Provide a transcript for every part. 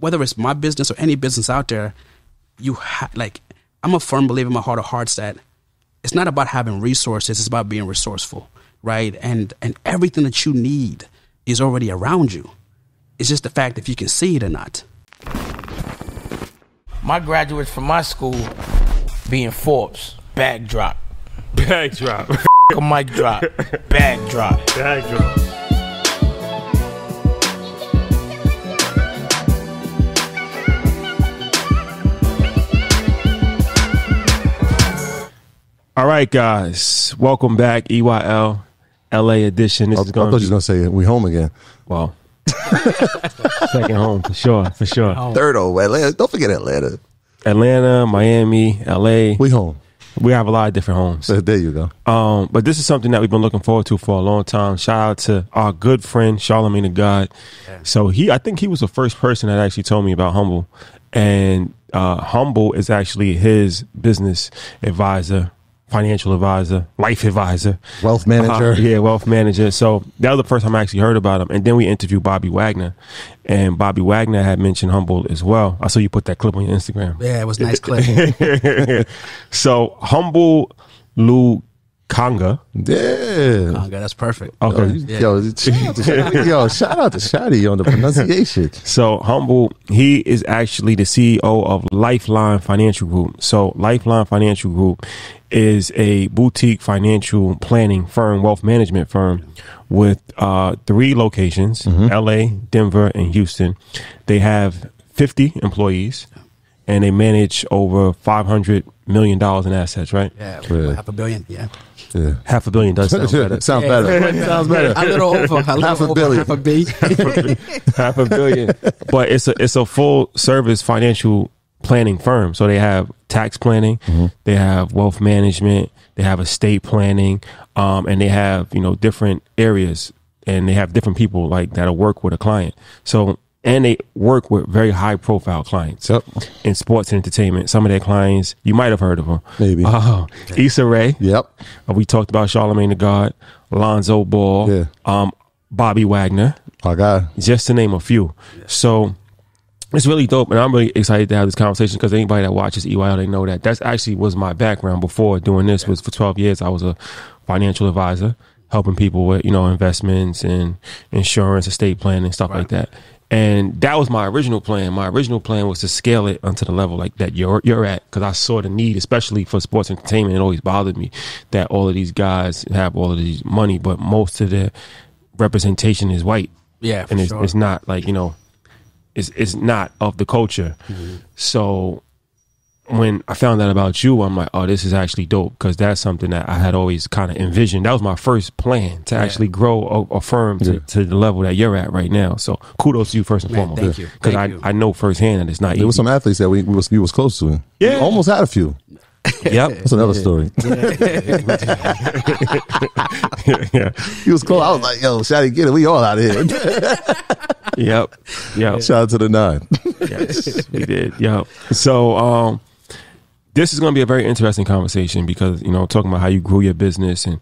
whether it's my business or any business out there, I'm a firm believer in my heart of hearts that it's not about having resources, it's about being resourceful, right? And everything that you need is already around you. It's just the fact if you can see it or not. My graduates from my school being Forbes, bag drop. Bag drop. A mic drop. Bag drop. Bag drop. All right, guys. Welcome back. EYL LA edition. I thought you were going to say we home again. Well, second home for sure. Third home, Atlanta. Don't forget Atlanta. Atlanta, Miami, LA. We home. We have a lot of different homes. There you go. But this is something that we've been looking forward to for a long time. Shout out to our good friend Charlemagne the God. Yeah. So I think he was the first person that actually told me about Humble, and Humble is actually his business advisor, financial advisor, life advisor, wealth manager. Wealth manager. So that was the first time I actually heard about him. And then we interviewed Bobby Wagner, and Bobby Wagner had mentioned Humble as well. I saw you put that clip on your Instagram. Yeah, it was a nice clip. So Humble Lukanga. Yeah. Lukanga, that's perfect. Okay. Shout out to Shadi on the pronunciation. So Humble, he is actually the CEO of Lifeline Financial Group. So Lifeline Financial Group is a boutique financial planning firm, wealth management firm with 3 locations, LA, Denver, and Houston. They have 50 employees, and they manage over $500 million in assets, right? Yeah, $500 million, yeah. $500 million does sound better. Sounds better. Sounds better. A little over $500 million. $500 million. But it's a full service financial planning firm. So they have tax planning, they have wealth management, they have estate planning, and they have, different areas, and they have different people like that'll work with a client. So, and they work with very high profile clients in sports and entertainment. Some of their clients, you might have heard of them. Maybe. Issa Rae. Yep. We talked about Charlemagne the God, Lonzo Ball, Bobby Wagner. My God. Just to name a few. So it's really dope, and I'm really excited to have this conversation because anybody that watches EYL, they know that's actually was my background before doing this. Was for 12 years, I was a financial advisor, helping people with, investments and insurance, estate planning, stuff like that. And that was my original plan. My original plan was to scale it onto the level like that you're at, because I saw the need, especially for sports entertainment. It always bothered me that all of these guys have all of these money, but most of their representation is white. Yeah, and it's not like, it's not of the culture. So when I found out about you, I'm like, oh, this is actually dope, because that's something that I had always kind of envisioned. That was my first plan, to actually grow a firm to the level that you're at right now. So kudos to you first and foremost. Thank you. Because I know firsthand that it's not easy. There was some athletes that we was close to. Yeah. We almost had a few. Yep. That's another story. He was close. I was like, yo, Shadi, get it. We all out here. Yep. Shout out to the 9. Yes, we did. Yep. So, this is going to be a very interesting conversation because, talking about how you grew your business and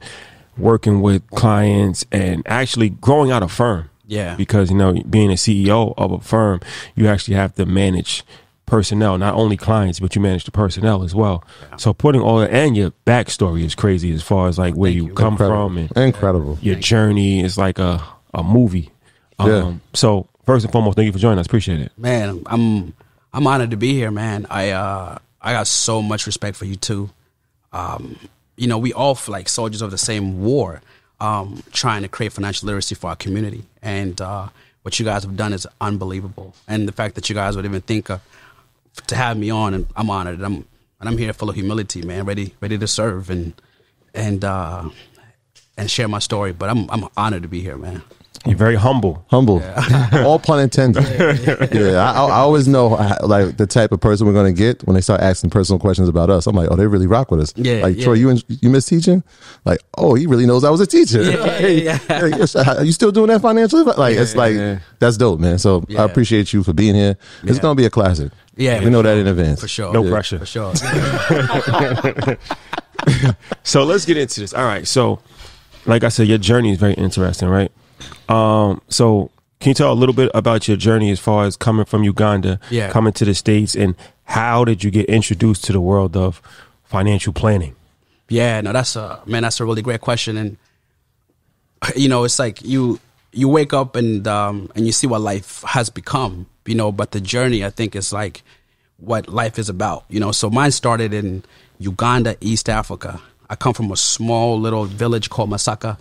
working with clients and actually growing out a firm. Yeah. Because, being a CEO of a firm, you actually have to manage personnel, not only clients, but you manage the personnel as well. Yeah. So putting all that, and your backstory is crazy as far as like where you come from. And incredible. Your journey is like a movie. So first and foremost, thank you for joining us. Appreciate it. Man, I'm honored to be here, man. I got so much respect for you too. We all feel like soldiers of the same war, trying to create financial literacy for our community. And what you guys have done is unbelievable. And the fact that you guys would even think to have me on, and I'm honored. And I'm here full of humility, man, ready to serve and share my story. But I'm honored to be here, man. You're very humble. Yeah. All pun intended. I always know like the type of person we're going to get when they start asking personal questions about us. I'm like, oh, they really rock with us. Troy, you miss teaching? Like, oh, he really knows I was a teacher. Are you still doing that financially? Like, that's dope, man. So I appreciate you for being here. It's going to be a classic. Yeah, we know that in advance. For sure. No pressure. For sure. So let's get into this. All right. So, like I said, your journey is very interesting, right? So Can you tell a little bit about your journey as far as coming from Uganda, coming to the States, and how did you get introduced to the world of financial planning? Yeah, no, that's a really great question. And, you know, it's like you wake up and you see what life has become, you know, but the journey, I think, is like what life is about, you know. So mine started in Uganda, East Africa. I come from a small little village called Masaka.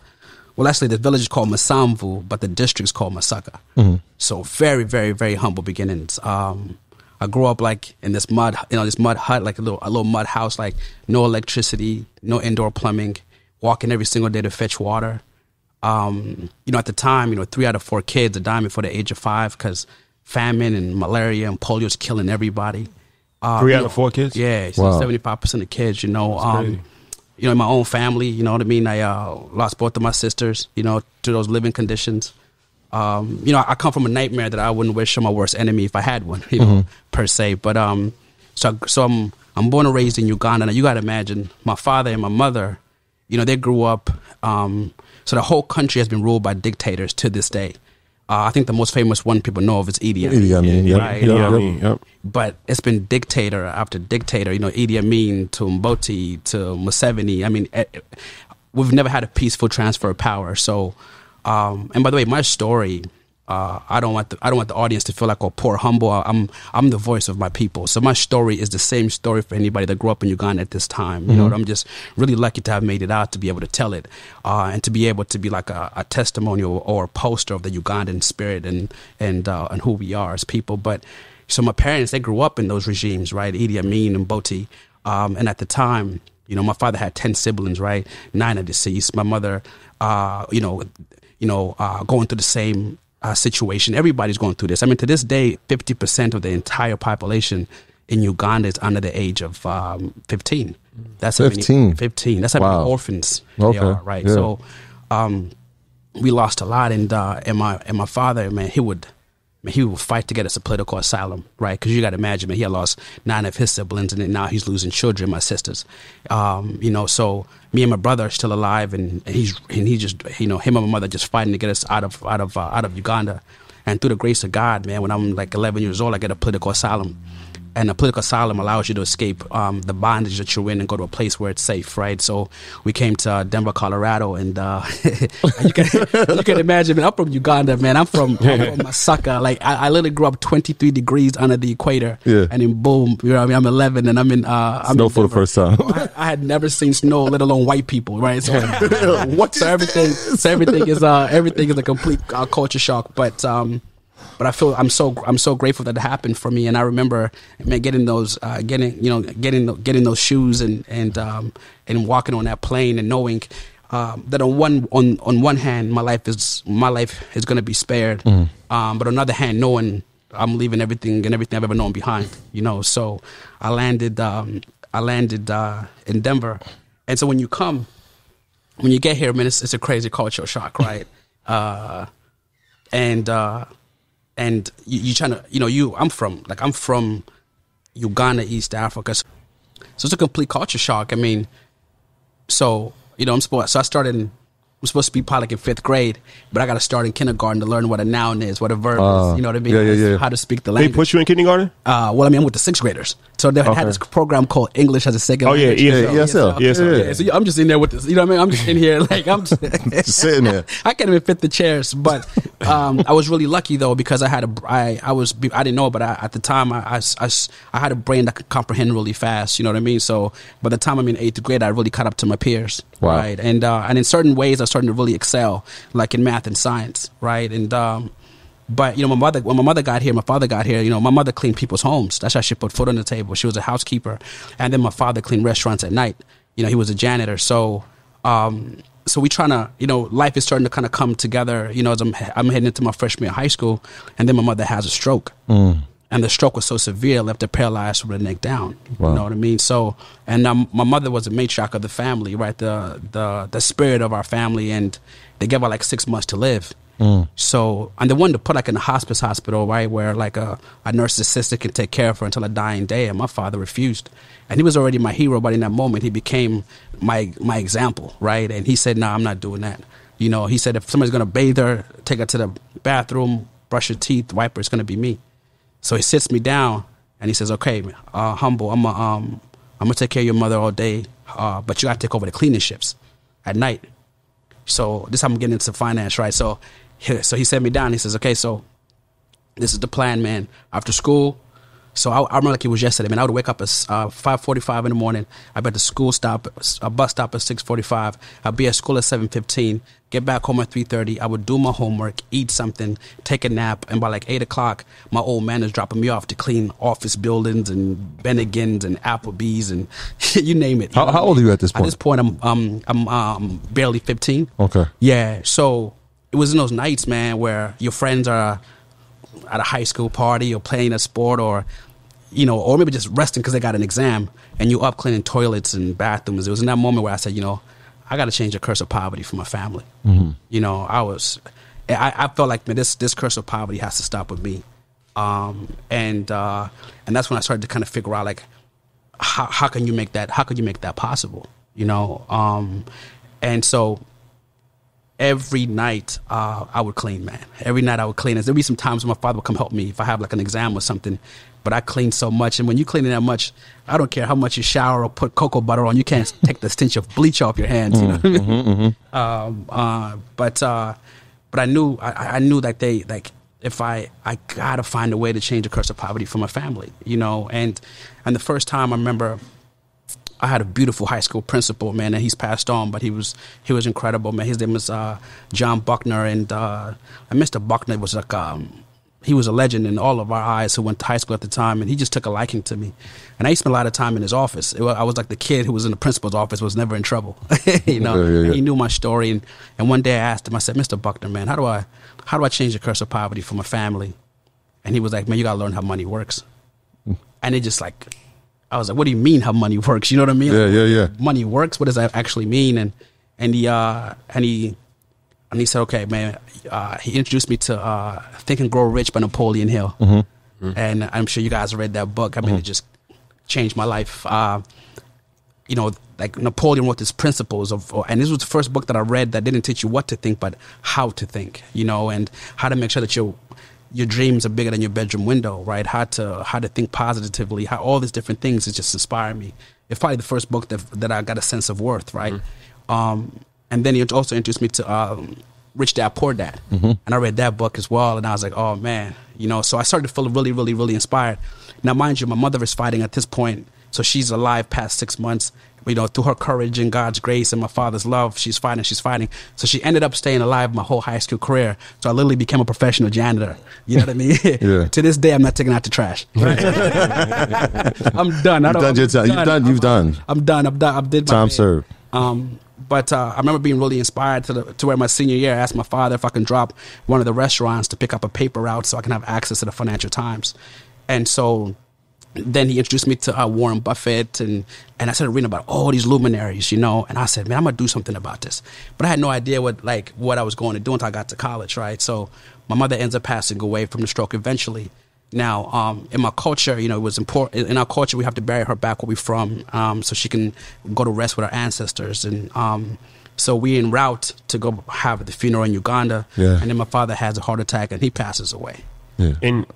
Well, actually, the village is called Masamvu, but the district is called Masaka. Mm-hmm. So very, very, very humble beginnings. I grew up like in this mud hut, like a little mud house, like no electricity, no indoor plumbing, walking every single day to fetch water. You know, at the time, you know, 3 out of 4 kids are dying before the age of 5 because famine and malaria and polio is killing everybody. 3 out of 4 kids? Yeah, so 75% of kids, you know. You know, in my own family, you know what I mean? I lost both of my sisters, you know, to those living conditions. You know, I come from a nightmare that I wouldn't wish on my worst enemy if I had one, you know, per se. But so I'm born and raised in Uganda. Now, you got to imagine, my father and my mother, you know, they grew up. So the whole country has been ruled by dictators to this day. I think the most famous one people know of is Idi Amin. Idi Amin, yep. But it's been dictator after dictator, you know, Idi Amin to Mboti to Museveni. I mean, we've never had a peaceful transfer of power. So, and by the way, my story, I don't want the audience to feel like, oh, poor humble. I'm the voice of my people. So my story is the same story for anybody that grew up in Uganda at this time. You know, I'm just really lucky to have made it out, to be able to tell it, and to be able to be like a testimonial or a poster of the Ugandan spirit and who we are as people. But so my parents, they grew up in those regimes, right? Idi Amin and Mboti, and at the time, you know, my father had 10 siblings, right? 9 are deceased. My mother, going through the same situation. Everybody's going through this. I mean, to this day, 50% of the entire population in Uganda is under the age of 15. That's 15. 15. That's how many orphans they are, right? Yeah. So we lost a lot, and my father, man, he would fight to get us a political asylum, right? Because you got to imagine, man, he had lost 9 of his siblings, and then now he's losing children, my sisters. You know, so me and my brother are still alive, and he just, you know, him and my mother just fighting to get us out of Uganda. And through the grace of God, man, when I'm like 11 years old, I get a political asylum. And a political asylum allows you to escape the bondage that you're in and go to a place where it's safe, right? So we came to Denver, Colorado, and you can imagine, man, I'm from Uganda, man. I'm from Masaka. Like, I literally grew up 23 degrees under the equator. Yeah. And then boom, you know what I mean? I'm 11 and I'm in snow for the first time. I had never seen snow, let alone white people, right? So, everything is a complete culture shock. But I feel I'm so grateful that it happened for me. And I remember, man, getting those those shoes and walking on that plane and knowing that on one hand my life is going to be spared, but on the other hand, knowing I'm leaving everything I've ever known behind. You know, so I landed in Denver, and so when you get here, man, it's a crazy cultural shock, right? And you trying to, you know, I'm from Uganda, East Africa. So it's a complete culture shock. I mean, so, you know, I'm supposed to be probably like in 5th grade, but I got to start in kindergarten to learn what a noun is, what a verb is, you know what I mean? Yeah. How to speak the language. They put you in kindergarten? Well, I mean, I'm with the 6th graders. So they had this program called English as a Second Language. ESL. Yeah, so I'm just in there with this, you know what I mean? I'm just in here, like, I'm just sitting there. I can't even fit the chairs, but I was really lucky though, because I didn't know, but at the time I had a brain that could comprehend really fast, you know what I mean? So by the time I'm in 8th grade, I really caught up to my peers, right? And in certain ways, I was starting to really excel, like in math and science, right? And but you know, when my mother got here, my father got here. You know, my mother cleaned people's homes. That's how she put food on the table. She was a housekeeper, and then my father cleaned restaurants at night. You know, he was a janitor. So we trying to, you know, life is starting to kind of come together. You know, as I'm heading into my freshman year of high school, and then my mother has a stroke. And the stroke was so severe, it left her paralyzed from the neck down. Wow. You know what I mean? So, and my mother was a matriarch of the family, right? The spirit of our family, and they gave her like 6 months to live. So, and they wanted to put like in a hospital, right, where like a nurse's assistant can take care of her until her dying day. And my father refused. And he was already my hero, but in that moment, he became my example, right? And he said, "No, I'm not doing that." You know, he said, if somebody's going to bathe her, take her to the bathroom, brush your teeth, wiper, it's going to be me. So he sits me down and he says, okay, Humble, I'm going to take care of your mother all day, but you got to take over the cleaning shifts at night. So this is how I'm getting into finance, right? So he sat me down. He says, okay, so this is the plan, man. After school, so I remember like it was yesterday, man. I would wake up at 5:45 in the morning. I'd be at the school stop, a bus stop at 6:45. I'd be at school at 7:15. Get back home at 3:30. I would do my homework, eat something, take a nap, and by like 8 o'clock, my old man is dropping me off to clean office buildings and Bennigan's and Applebee's and you name it. How old are you at this point? At this point, I'm barely 15. Okay. Yeah. So it was in those nights, man, where your friends are at a high school party or playing a sport or maybe just resting because they got an exam and you up cleaning toilets and bathrooms. It was in that moment where I said, I got to change the curse of poverty for my family. I felt like, man, this curse of poverty has to stop with me. And that's when I started to kind of figure out like, how can you make that possible? And so every night I would clean, man. Every night I would clean. There'd be some times when my father would come help me if I have like an exam or something. But I cleaned so much, and when you clean that much, I don't care how much you shower or put cocoa butter on, you can't take the stench of bleach off your hands. You know what I mean? But I knew that if I gotta find a way to change the curse of poverty for my family, And the first time I remember, I had a beautiful high school principal, man, and he's passed on, but he was incredible, man. His name was John Buckner, and Mr. Buckner was like he was a legend in all of our eyes who went to high school at the time, and he just took a liking to me. And I used to spend a lot of time in his office. I was like the kid who was in the principal's office, was never in trouble. Yeah. He knew my story, and one day I asked him, I said, Mr. Buckner, man, how do I change the curse of poverty for my family? And he was like, man, you got to learn how money works. And it just like, I was like, what do you mean how money works? You know what I mean? Yeah. Money works? What does that actually mean? And he said, okay, man, he introduced me to Think and Grow Rich by Napoleon Hill. And I'm sure you guys read that book. I mean, it just changed my life. Like Napoleon wrote his principles and this was the first book that I read that didn't teach you what to think, but how to think, and how to make sure that your dreams are bigger than your bedroom window, right? How to think positively, how all these different things. It just inspired me. It's probably the first book that I got a sense of worth, right? And then he also introduced me to Rich Dad, Poor Dad. And I read that book as well, and I was like, oh man, so I started to feel really, really, really inspired. Now, mind you, my mother is fighting at this point, so she's alive past 6 months. Through her courage and God's grace and my father's love, she's fighting. So she ended up staying alive my whole high school career. So I literally became a professional janitor. You know what I mean? Yeah. To this day, I'm not taking out the trash. Right? I'm done. You've done. I'm done. I did my time bit. served. But I remember being really inspired to where my senior year, I asked my father if I can drop one of the restaurants to pick up a paper route so I can have access to the Financial Times. And so then he introduced me to Warren Buffett, and I started reading about all these luminaries, and I said, man, I'm going to do something about this. But I had no idea what I was going to do until I got to college, right? So my mother ends up passing away from the stroke eventually. Now, in my culture, it was important. In our culture, we have to bury her back where we're from, so she can go to rest with her ancestors. And so we're en route to go have the funeral in Uganda. Yeah. And then my father has a heart attack and he passes away. Yeah. En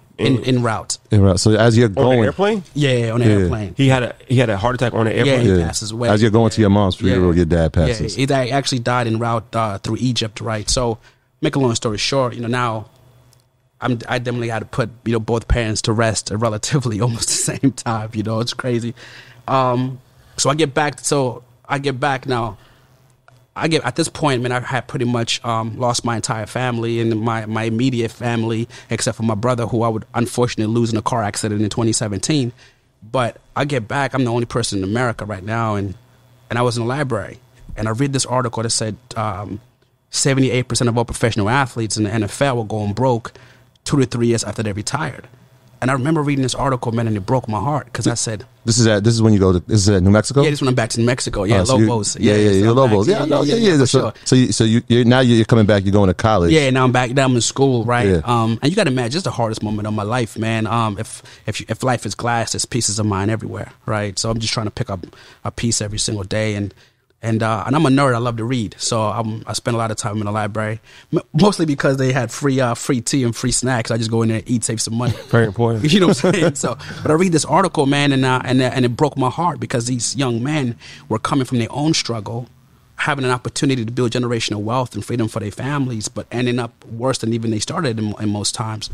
route. En route. So as you're going on the airplane, on the airplane, he had a heart attack on the airplane. Yeah, he passes away. As you're going to your mom's funeral, your dad passes. Yeah, he actually died en route through Egypt, right? So, make a long story short, now I definitely had to put both parents to rest at relatively almost the same time. It's crazy. So I get back now. At this point, man, I had pretty much lost my entire family and my immediate family, except for my brother, who I would unfortunately lose in a car accident in 2017. But I get back, I'm the only person in America right now, and I was in the library, and I read this article that said 78% of all professional athletes in the NFL were going broke 2 to 3 years after they retired. And I remember reading this article, man, and it broke my heart because I said, "This is when you go to this is at New Mexico." Yeah, this is when I'm back to New Mexico. Yeah, Lobos. You're Lobos. Yeah. So you're coming back. You're going to college. Yeah, now I'm back. Now I'm in school, right? Yeah. And you got to imagine, it's the hardest moment of my life, man. If life is glass, there's pieces of mine everywhere, right? So I'm just trying to pick up a piece every single day, and And I'm a nerd. I love to read, so I spend a lot of time in the library, mostly because they had free tea and free snacks. I just go in there and eat, save some money. Very important. You know what I'm saying? So, but I read this article, man, and it broke my heart because these young men were coming from their own struggle, having an opportunity to build generational wealth and freedom for their families, but ending up worse than even they started in most times.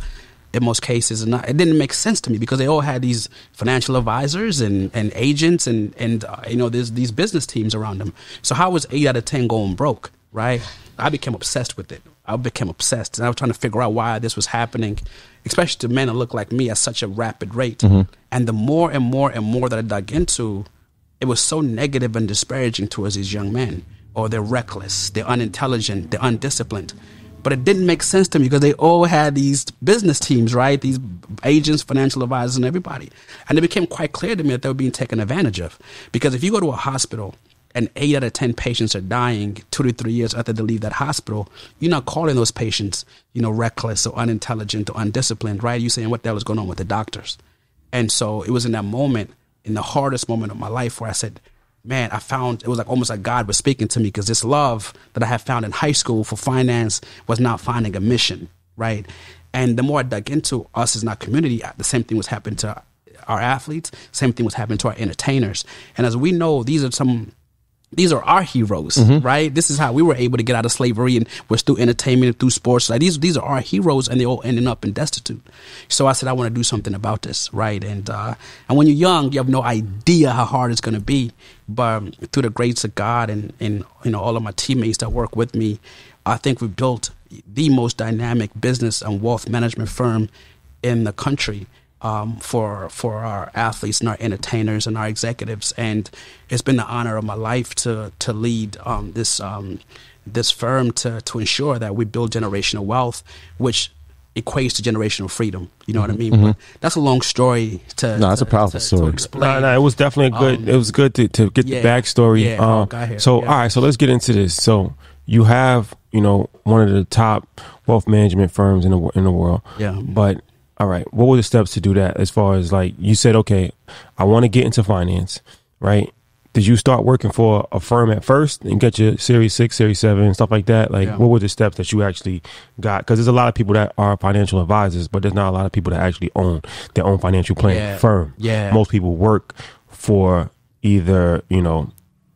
In most cases, and it didn't make sense to me because they all had these financial advisors and agents and there's these business teams around them. So how was 8 out of 10 going broke, right? I became obsessed with it. I became obsessed, and I was trying to figure out why this was happening, especially to men that look like me at such a rapid rate. Mm-hmm. And the more and more and more that I dug into, it was so negative and disparaging towards these young men. Or they're reckless, they're unintelligent, they're undisciplined. But it didn't make sense to me because they all had these business teams, right? These agents, financial advisors, and everybody. And it became quite clear to me that they were being taken advantage of. Because if you go to a hospital and 8 out of 10 patients are dying 2 to 3 years after they leave that hospital, you're not calling those patients, reckless or unintelligent or undisciplined, right? You're saying, what the hell is going on with the doctors? And so it was in that moment, in the hardest moment of my life, where I said, man, I found it was like almost like God was speaking to me, because this love that I had found in high school for finance was now finding a mission, right? And the more I dug into us as in our community, the same thing was happening to our athletes, same thing was happening to our entertainers. And as we know, these are our heroes, mm-hmm. right? This is how we were able to get out of slavery, and was through entertainment and through sports. Like these are our heroes, and they all ending up in destitute. So I said, I want to do something about this, right? And when you're young, you have no idea how hard it's going to be. But through the grace of God and all of my teammates that work with me, I think we've built the most dynamic business and wealth management firm in the country. For our athletes and our entertainers and our executives, and it's been the honor of my life to lead this firm to ensure that we build generational wealth, which equates to generational freedom. You know what I mean? Mm-hmm. But that's a long story to. No, that's a powerful story. To explain. No, it was definitely good. It was good to get the backstory. Yeah, all right, so let's get into this. So you have one of the top wealth management firms in the world. Yeah, but. All right. What were the steps to do that? As far as like you said, okay, I want to get into finance, right? Did you start working for a firm at first and get your Series 6, Series 7, and stuff like that? Like, what were the steps that you actually got? Because there's a lot of people that are financial advisors, but there's not a lot of people that actually own their own financial planning firm. Yeah. Most people work for either,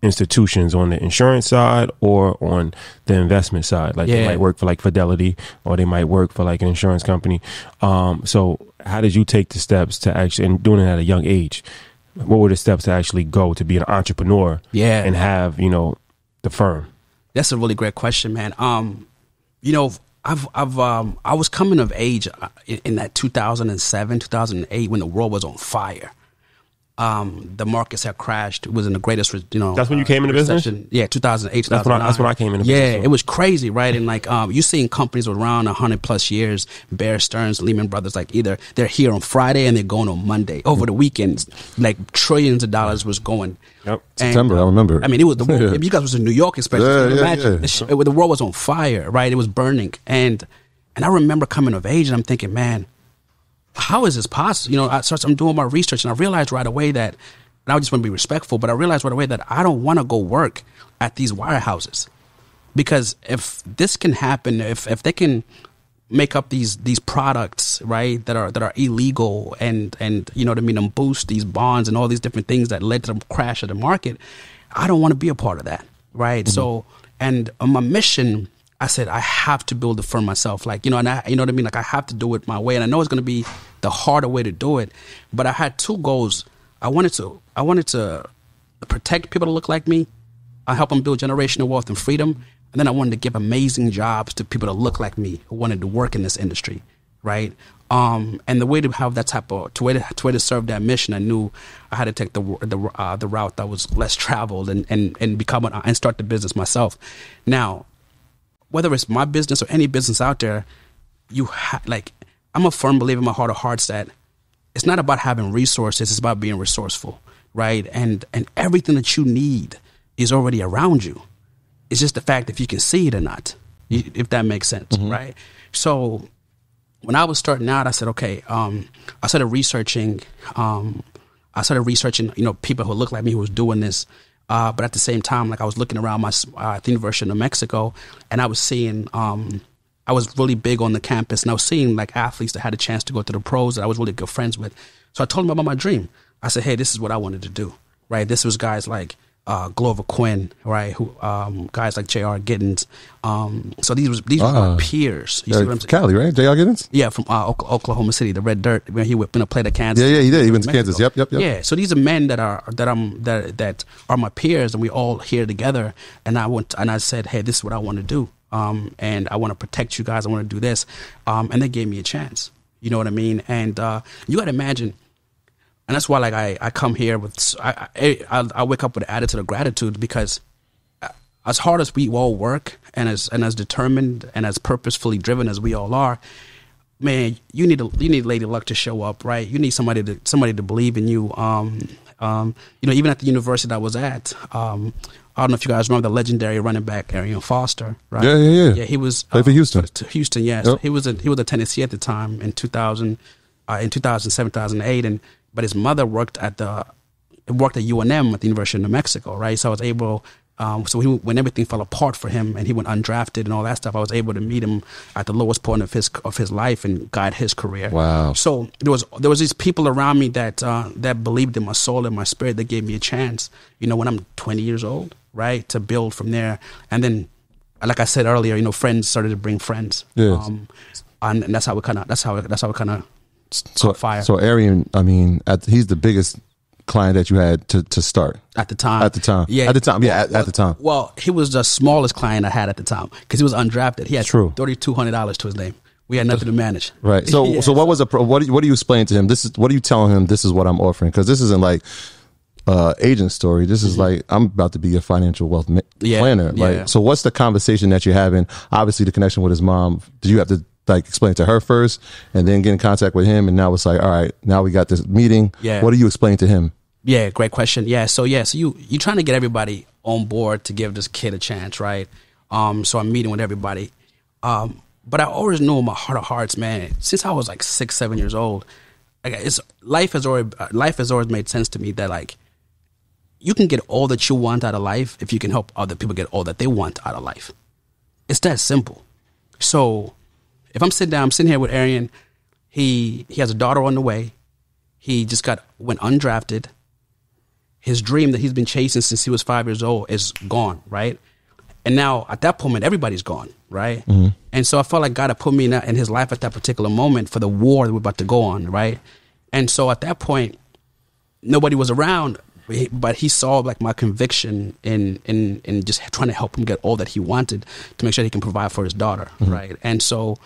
institutions on the insurance side or on the investment side. Like they might work for like Fidelity, or they might work for like an insurance company. So how did you take the steps to actually, and doing it at a young age, what were the steps to actually go to be an entrepreneur and have, the firm? That's a really great question, man. I was coming of age in that 2007, 2008 when the world was on fire. The markets had crashed. It was in the greatest, That's when you came into business? Yeah, 2008, 2009. That's when I came into business. Yeah, it was crazy, right? And like, you seeing companies around 100 plus years, Bear Stearns, Lehman Brothers, like either they're here on Friday and they're going on Monday. Over the weekends, like trillions of dollars was going. Yep. September, I remember. I mean, it was you guys was in New York, especially. Imagine the world was on fire, right? It was burning, and I remember coming of age, and I'm thinking, man, how is this possible? I'm doing my research, and I realized right away that, and I just want to be respectful, but I realized right away that I don't want to go work at these wirehouses, because if this can happen, if they can make up these products, right, that are illegal and you know what I mean, and boost these bonds and all these different things that led to the crash of the market, I don't want to be a part of that, right? Mm-hmm. So, and on my mission, I said, I have to build the firm myself. Like, and you know what I mean? Like, I have to do it my way. And I know it's going to be the harder way to do it. But I had two goals. I wanted to protect people that look like me. I help them build generational wealth and freedom. And then I wanted to give amazing jobs to people that look like me who wanted to work in this industry, right? And the way to have that type of way to serve that mission, I knew I had to take the route that was less traveled and become and start the business myself. Now, whether it's my business or any business out there, I'm a firm believer in my heart of hearts that it's not about having resources, it's about being resourceful, right? And everything that you need is already around you. It's just the fact if you can see it or not, if that makes sense, mm-hmm. right? So when I was starting out, I said, okay, I started researching, people who look like me who was doing this. But at the same time, like I was looking around the University of New Mexico, and I was seeing, I was really big on the campus, and I was seeing like athletes that had a chance to go to the pros that I was really good friends with. So I told them about my dream. I said, hey, this is what I wanted to do, right? This was guys like Glover Quinn, right? Who guys like J.R. Giddens. So these were my peers. You see what I'm saying? Cali, right? J.R. Giddens? Yeah, from Oklahoma City, the Red Dirt, where he went to play the Kansas. Yeah, he did. He went to Kansas. Yep. Yeah, so these are men that are my peers, and we all here together. And I said, hey, this is what I want to do, and I want to protect you guys. I want to do this, and they gave me a chance. You know what I mean? And you got to imagine. And that's why, like, I come here with, I wake up with an attitude of gratitude, because as hard as we all work and as determined and as purposefully driven as we all are, man, you need Lady Luck to show up, right? You need somebody to believe in you. Even at the university that I was at, I don't know if you guys remember the legendary running back Arian Foster, right? Yeah. Yeah, he was played for Houston. Houston, yes. Yep. He was at Tennessee at the time in 2007, 2008, but his mother worked at UNM at the University of New Mexico, right? So I was able, when everything fell apart for him and he went undrafted and all that stuff, I was able to meet him at the lowest point of his life and guide his career. Wow! So there was these people around me that believed in my soul and my spirit, that gave me a chance. You know, when I'm 20 years old, right, to build from there, and then, like I said earlier, you know, friends started to bring friends. Yes. And that's how it kind of. Fire. So Arian, I mean, he's the biggest client that you had to start at the time. At the time, at the time. Well, he was the smallest client I had at the time, because he was undrafted. He had $3,200 to his name. We had nothing to manage. Right. So, yeah. So what do you explain to him? What are you telling him? This is what I'm offering, because this isn't like agent story. This is like, I'm about to be a financial wealth planner. Like, so what's the conversation that you're having? Obviously, the connection with his mom. Did you have to like explain it to her first and then get in contact with him, and now it's like, all right, now we got this meeting. Yeah. What do you explain to him? Yeah, great question. So you trying to get everybody on board to give this kid a chance, right? So I'm meeting with everybody. But I always knew in my heart of hearts, man, since I was like 6-7 years old, like life has always made sense to me, that like, you can get all that you want out of life if you can help other people get all that they want out of life. It's that simple. So if I'm sitting here with Arian, he has a daughter on the way. He just went undrafted. His dream that he's been chasing since he was 5 years old is gone, right? And now at that moment, everybody's gone, right? Mm-hmm. And so I felt like God had put me in his life at that particular moment for the war that we're about to go on, right? And so at that point, nobody was around, but he saw like my conviction in just trying to help him get all that he wanted to make sure he can provide for his daughter, mm-hmm. right? And so,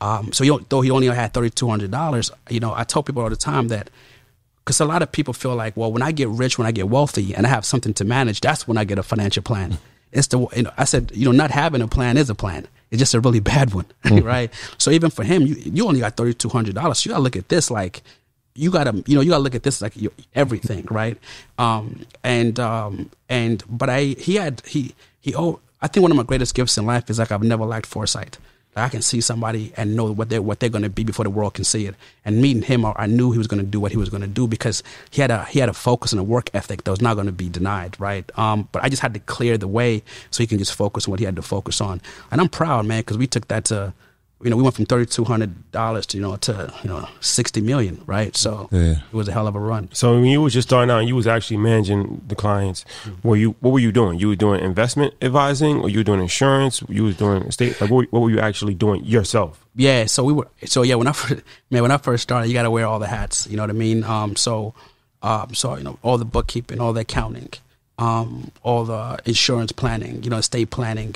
though he only had $3,200, you know, I tell people all the time that, because a lot of people feel like, well, when I get rich, when I get wealthy, and I have something to manage, that's when I get a financial plan. I said, not having a plan is a plan. It's just a really bad one, right? So even for him, you only got $3,200. So you gotta look at this like, you gotta look at this like everything, right? I think one of my greatest gifts in life is like I've never lacked foresight. Like I can see somebody and know what they're going to be before the world can see it. And meeting him, I knew he was going to do what he was going to do, because he had a focus and a work ethic that was not going to be denied, right? But I just had to clear the way so he can just focus on what he had to focus on. And I'm proud, man, because we took that to, we went from $3,200 to 60 million, right? So It was a hell of a run. So when you was just starting out and you was actually managing the clients, what were you doing? You were doing investment advising, or you were doing insurance? You was doing estate? Like what were you actually doing yourself? Yeah, when I first started, you got to wear all the hats. You know what I mean? So all the bookkeeping, all the accounting, all the insurance planning, estate planning.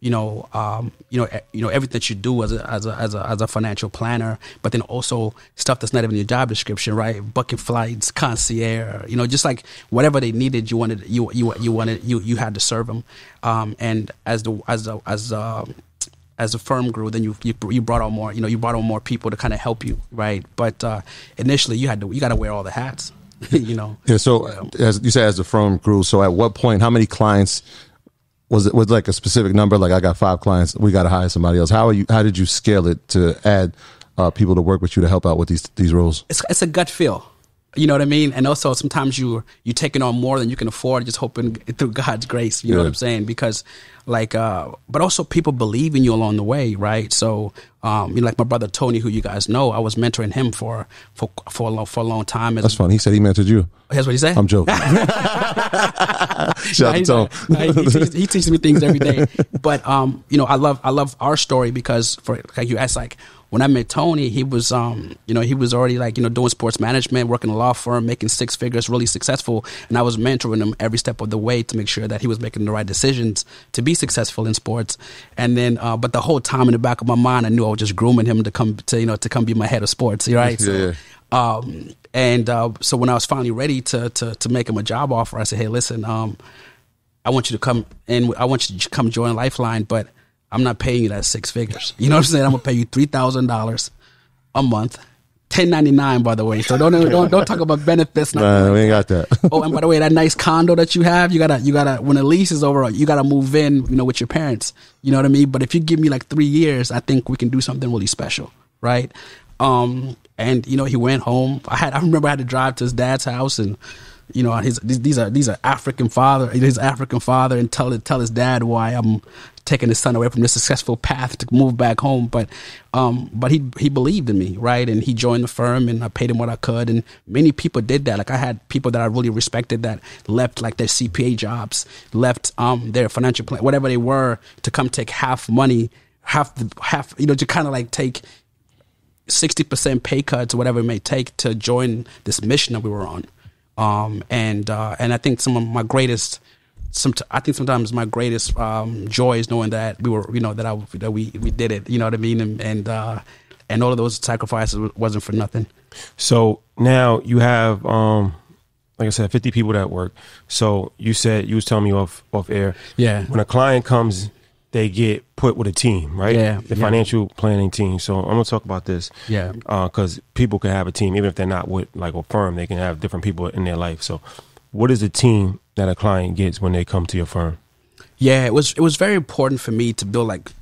Everything that you do as a financial planner, but then also stuff that's not even in your job description, right? Booking flights, concierge, just like whatever they needed, you had to serve them. And as the firm grew, then you brought on more, you brought on more people to kind of help you, right? But initially, you got to wear all the hats, Yeah. So as you said, as the firm grew, so at what point, how many clients? Was it like a specific number? Like I got 5 clients, we got to hire somebody else. How did you scale it to add people to work with you to help out with these roles? It's a gut feel. You know what I mean? And also sometimes you're taking on more than you can afford, just hoping through God's grace. You know what I'm saying? Because like, but also people believe in you along the way, right? So, like my brother Tony, who you guys know, I was mentoring him for a long time. That's funny. He said he mentored you. That's what he said? I'm joking. Shout out to Tony. He teaches me things every day. But I love our story because like you asked, like when I met Tony, he was he was already like doing sports management, working in a law firm, making 6 figures, really successful, and I was mentoring him every step of the way to make sure that he was making the right decisions to be successful in sports. And then but the whole time in the back of my mind, I knew I was just grooming him to come be my head of sports, right? Yeah. So when I was finally ready to make him a job offer, I said, hey, listen, I want you to come in. I want you to come join Lifeline, but I'm not paying you that 6 figures. You know what I'm saying? I'm gonna pay you $3,000 a month, $10.99, by the way. So don't talk about benefits. Nah, we ain't got that. Oh, and by the way, that nice condo that you have, you gotta when the lease is over, you gotta move in, with your parents. You know what I mean? But if you give me like 3 years, I think we can do something really special, right? And he went home. I remember I had to drive to his dad's house, and these are African father, his African father, and tell his dad why I'm taking his son away from this successful path to move back home. But he believed in me, right? And he joined the firm, and I paid him what I could. And many people did that. Like I had people that I really respected that left like their CPA jobs, left their financial plan, whatever they were, to come take half money, half to kind of like take 60% pay cuts or whatever it may take to join this mission that we were on. And I think sometimes my greatest joy is knowing that we were, that we did it, you know what I mean? And all of those sacrifices wasn't for nothing. So now you have, like I said, 50 people that work. So you said, you was telling me off air. Yeah. When a client comes, they get put with a team, right? Yeah. The financial planning team. So I'm going to talk about this. Yeah. Because people can have a team, even if they're not with like a firm, they can have different people in their life. So what is the team that a client gets when they come to your firm? Yeah, it was very important for me to build it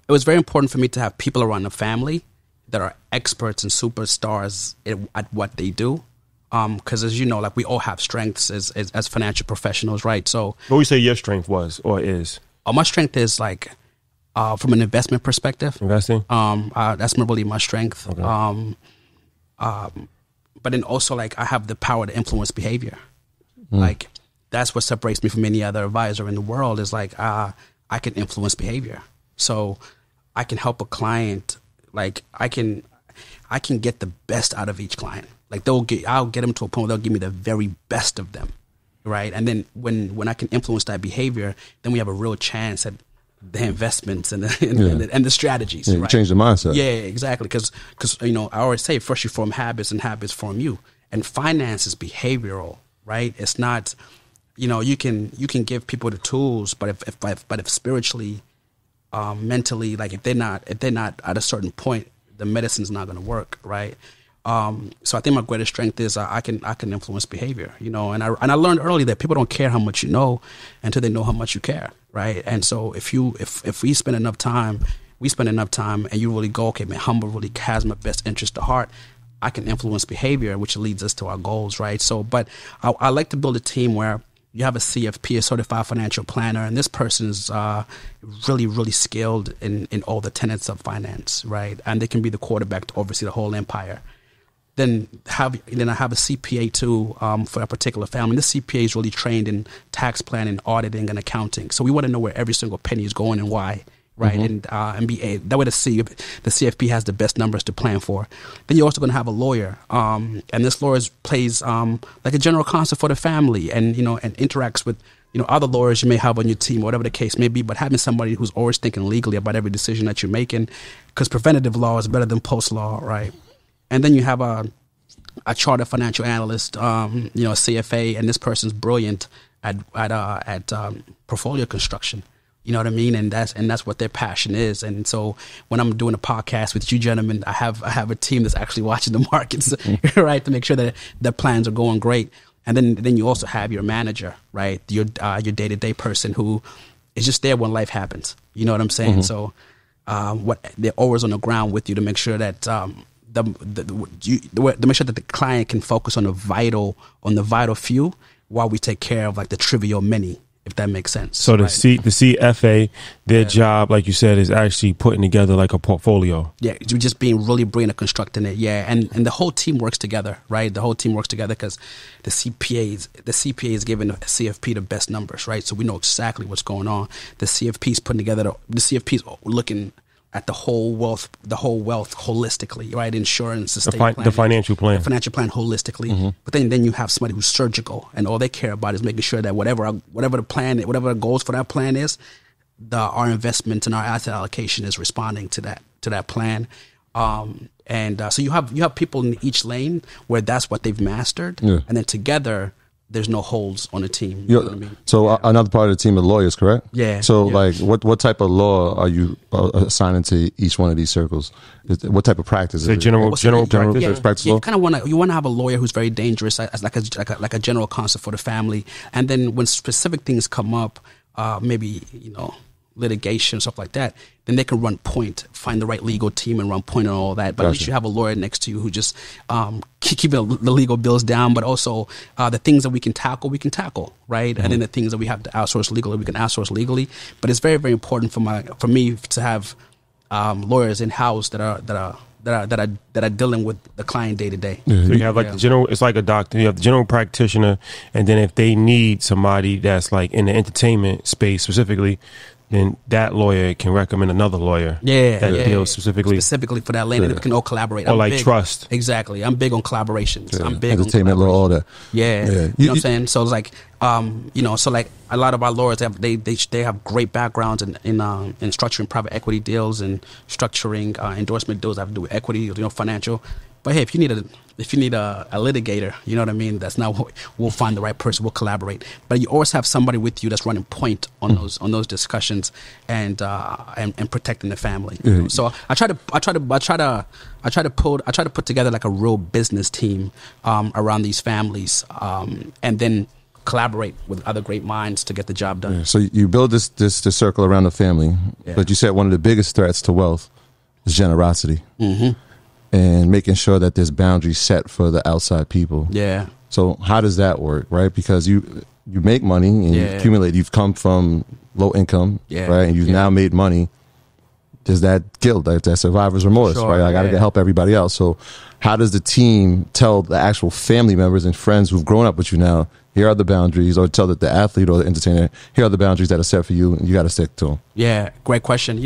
was very important for me to have people around the family that are experts and superstars at what they do. Because as you know, like we all have strengths as financial professionals, right? So what would you say your strength was or is? My strength is like from an investment perspective. Investing? That's really my strength. Okay. But then also like I have the power to influence behavior. Like that's what separates me from any other advisor in the world is like I can influence behavior. So I can help a client, like I can get the best out of each client. Like I'll get them to a point where they'll give me the very best of them, right? And then when I can influence that behavior, then we have a real chance at the investments and the strategies. Yeah, right? Change the mindset. Yeah, exactly. Because I always say first you form habits and habits form you. And finance is behavioral, right? It's not, you can give people the tools, but if spiritually, mentally, like if they're not at a certain point, the medicine's not going to work, right? So I think my greatest strength is I can influence behavior, and I learned early that people don't care how much you know until they know how much you care, right? And so if we spend enough time, and you really go, okay, man, Humble really has my best interest at heart, I can influence behavior, which leads us to our goals, right? So, but I like to build a team where you have a CFP, a certified financial planner, and this person is really, really skilled in all the tenets of finance, right? And they can be the quarterback to oversee the whole empire. Then I have a CPA too for a particular family. This CPA is really trained in tax planning, auditing, and accounting. So we want to know where every single penny is going and why, right? Mm-hmm. And be that way the CFP has the best numbers to plan for. Then you're also going to have a lawyer, and this lawyer plays like a general counsel for the family, and and interacts with other lawyers you may have on your team, whatever the case may be. But having somebody who's always thinking legally about every decision that you're making, because preventative law is better than post law, right? And then you have a chartered financial analyst, a CFA, and this person's brilliant at portfolio construction. You know what I mean? And that's what their passion is. And so when I'm doing a podcast with you gentlemen, I have a team that's actually watching the markets, right, to make sure that the plans are going great. And then you also have your manager, right, your day-to-day person who is just there when life happens. You know what I'm saying? Mm-hmm. So they're always on the ground with you to make sure that to make sure that the client can focus on the vital few while we take care of like the trivial many, if that makes sense. So the CFA, their job, like you said, is actually putting together like a portfolio. Yeah, just being really brilliant at constructing it. Yeah, and the whole team works together, right? The whole team works together because the CPA is giving the CFP the best numbers, right? So we know exactly what's going on. The CFP is putting together the CFP is looking at the whole wealth holistically, right? Insurance, estate planning, the financial plan holistically. But then you have somebody who's surgical, and all they care about is making sure that whatever the goals for that plan is, our investment and our asset allocation is responding to that plan. So you have people in each lane where that's what they've mastered, and then together there's no holes on the team. You know what I mean? So another part of the team are lawyers, correct? Yeah. So like, what type of law are you assigning to each one of these circles? What type of practice? Is it general practice? Practice law? law? You kind of want to have a lawyer who's very dangerous, as like a general counsel for the family. And then when specific things come up, maybe litigation, stuff like that, then they can run point, find the right legal team and run point and all that. But at least you have a lawyer next to you who just keep the legal bills down, but also the things that we can tackle, right? And then the things that we have to outsource legally, we can outsource legally. But it's very, very important for me to have lawyers in house that are dealing with the client day to day. So you have like the general, it's like a doctor. You have the general practitioner, and then if they need somebody that's like in the entertainment space specifically, then that lawyer can recommend another lawyer that deals specifically for that lane, and we can all collaborate. Or trust. Exactly. I'm big on collaborations. I'm big entertainment on law, all that. Yeah. You know what I'm saying? So it's like, so like a lot of our lawyers they have great backgrounds in structuring private equity deals and structuring endorsement deals that have to do with equity, financial. But hey, if you need a litigator, you know what I mean? That's not what we'll find the right person. We'll collaborate. But you always have somebody with you that's running point on those discussions and protecting the family. So I try to put together like a real business team around these families, and then collaborate with other great minds to get the job done. So you build this circle around the family, but you said one of the biggest threats to wealth is generosity. And making sure that there's boundaries set for the outside people. Yeah. So how does that work, right? Because you make money and you accumulate. You've come from low income, right? And you've now made money. There's that guilt, that survivor's remorse, right? I got to help everybody else. So how does the team tell the actual family members and friends who've grown up with you now, here are the boundaries, or tell the athlete or the entertainer, here are the boundaries that are set for you, and you got to stick to them? Yeah, great question.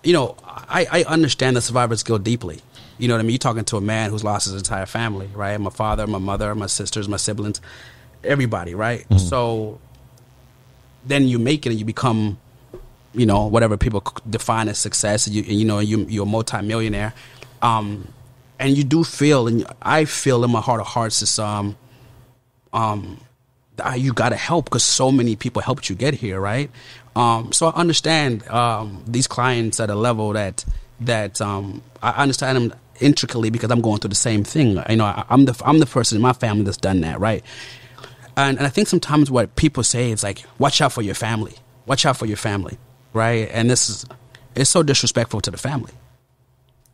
I understand the survivor's guilt deeply. You know what I mean? You're talking to a man who's lost his entire family, right? My father, my mother, my sisters, my siblings, everybody, right? So then you make it and you become, whatever people define as success. You're a multimillionaire, and you do feel, and I feel in my heart of hearts, is you got to help because so many people helped you get here, right? So I understand these clients at a level that I understand them intricately because I'm going through the same thing. I'm the person in my family that's done that, right? And I think sometimes what people say is like, watch out for your family, right? And it's so disrespectful to the family.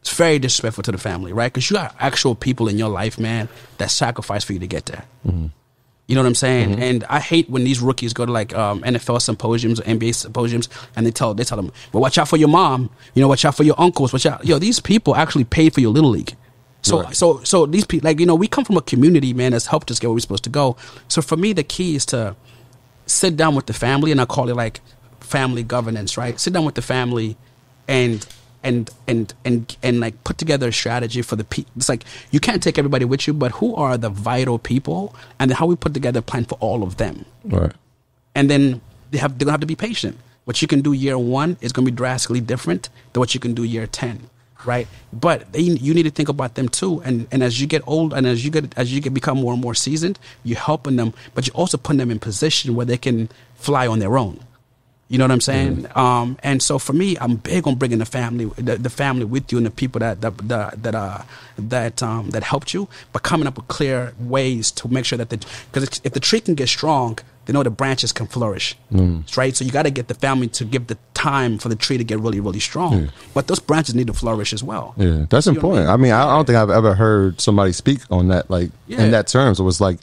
It's very disrespectful to the family, right? Because you got actual people in your life, man, that sacrifice for you to get there. You know what I'm saying? And I hate when these rookies go to like NFL symposiums or NBA symposiums, and they tell them, well, watch out for your mom. Watch out for your uncles. Watch out. These people actually paid for your little league. So these people, we come from a community, man, that's helped us get where we're supposed to go. So for me, the key is to sit down with the family, and I call it like family governance, right? Sit down with the family and like put together a strategy for the people. It's like you can't take everybody with you, but who are the vital people, and then how we put together a plan for all of them. Right. And then they're gonna have to be patient. What you can do year 1 is gonna be drastically different than what you can do year 10. Right. But you need to think about them too. And as you get old and as you become more and more seasoned, you're helping them, but you're also putting them in position where they can fly on their own. You know what I'm saying? And so for me, I'm big on bringing the family with you and the people that helped you, but coming up with clear ways to make sure that because if the tree can get strong, they know the branches can flourish, right? So you got to get the family to give the time for the tree to get really, really strong. But those branches need to flourish as well. Yeah, that's important. I mean, I don't think I've ever heard somebody speak on that, like in that terms. It was like,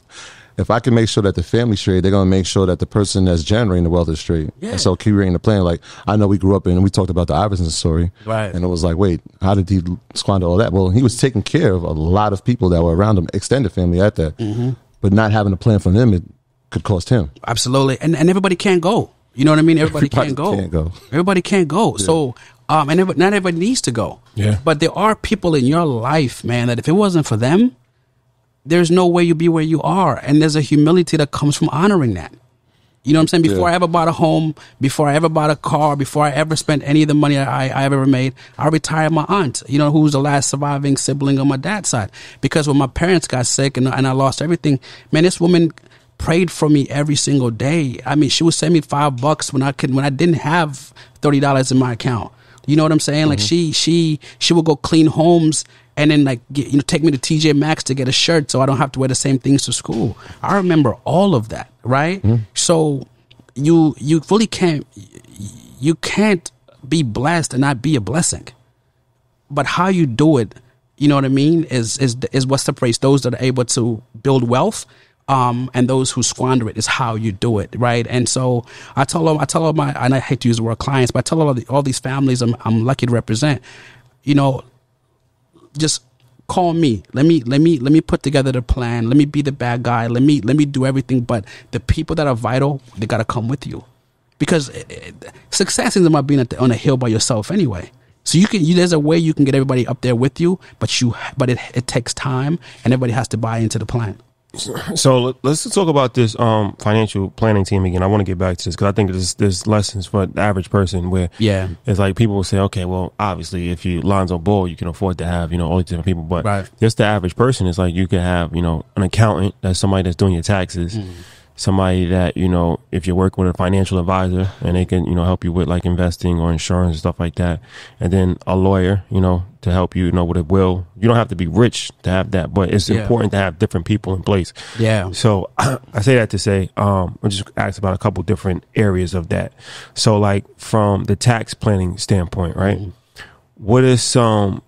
if I can make sure that the family's straight, they're going to make sure that the person that's generating the wealth is straight. And so curating the plan. Like, I know we grew up in, and we talked about the Iverson story. Right. And it was like, wait, how did he squander all that? Well, he was taking care of a lot of people that were around him, extended family at that. But not having a plan for them, it could cost him. Absolutely. And everybody can't go. You know what I mean? Everybody can't go. Everybody can't go. Yeah. So, not everybody needs to go. Yeah. But there are people in your life, man, that if it wasn't for them, there's no way you'll be where you are. And there's a humility that comes from honoring that. You know what I'm saying? Before I ever bought a home, before I ever bought a car, before I ever spent any of the money I ever made, I retired my aunt, you know, who was the last surviving sibling on my dad's side. Because when my parents got sick and I lost everything, man, this woman prayed for me every single day. I mean, she would send me $5 when I didn't have $30 in my account. You know what I'm saying? Like she would go clean homes and then take me to TJ Maxx to get a shirt so I don't have to wear the same things to school. I remember all of that, right? So you really can't be blessed and not be a blessing. But how you do it, you know what I mean, is what separates those that are able to build wealth and those who squander it. Is how you do it, right? And so I tell all my, and I hate to use the word clients, but I tell all these families I'm lucky to represent, you know, just call me. Let me put together the plan. Let me be the bad guy. Let me do everything. But the people that are vital, they got to come with you, because success isn't about being on a hill by yourself anyway. So there's a way you can get everybody up there with you, but it takes time, and everybody has to buy into the plan. So let's talk about this financial planning team again. I want to get back to this because I think there's lessons for the average person where it's like people will say, okay, well, obviously if you Lonzo Ball, you can afford to have, you know, all these different people, but just the average person is like, you can have, you know, an accountant, that's somebody that's doing your taxes, somebody that, you know, if you're working with a financial advisor and they can, you know, help you with like investing or insurance and stuff like that. And then a lawyer, you know, to help you, you know, with a will. You don't have to be rich to have that, but it's important to have different people in place. Yeah. So I say that to say, I'll just ask about a couple different areas of that. So like from the tax planning standpoint, right? What are some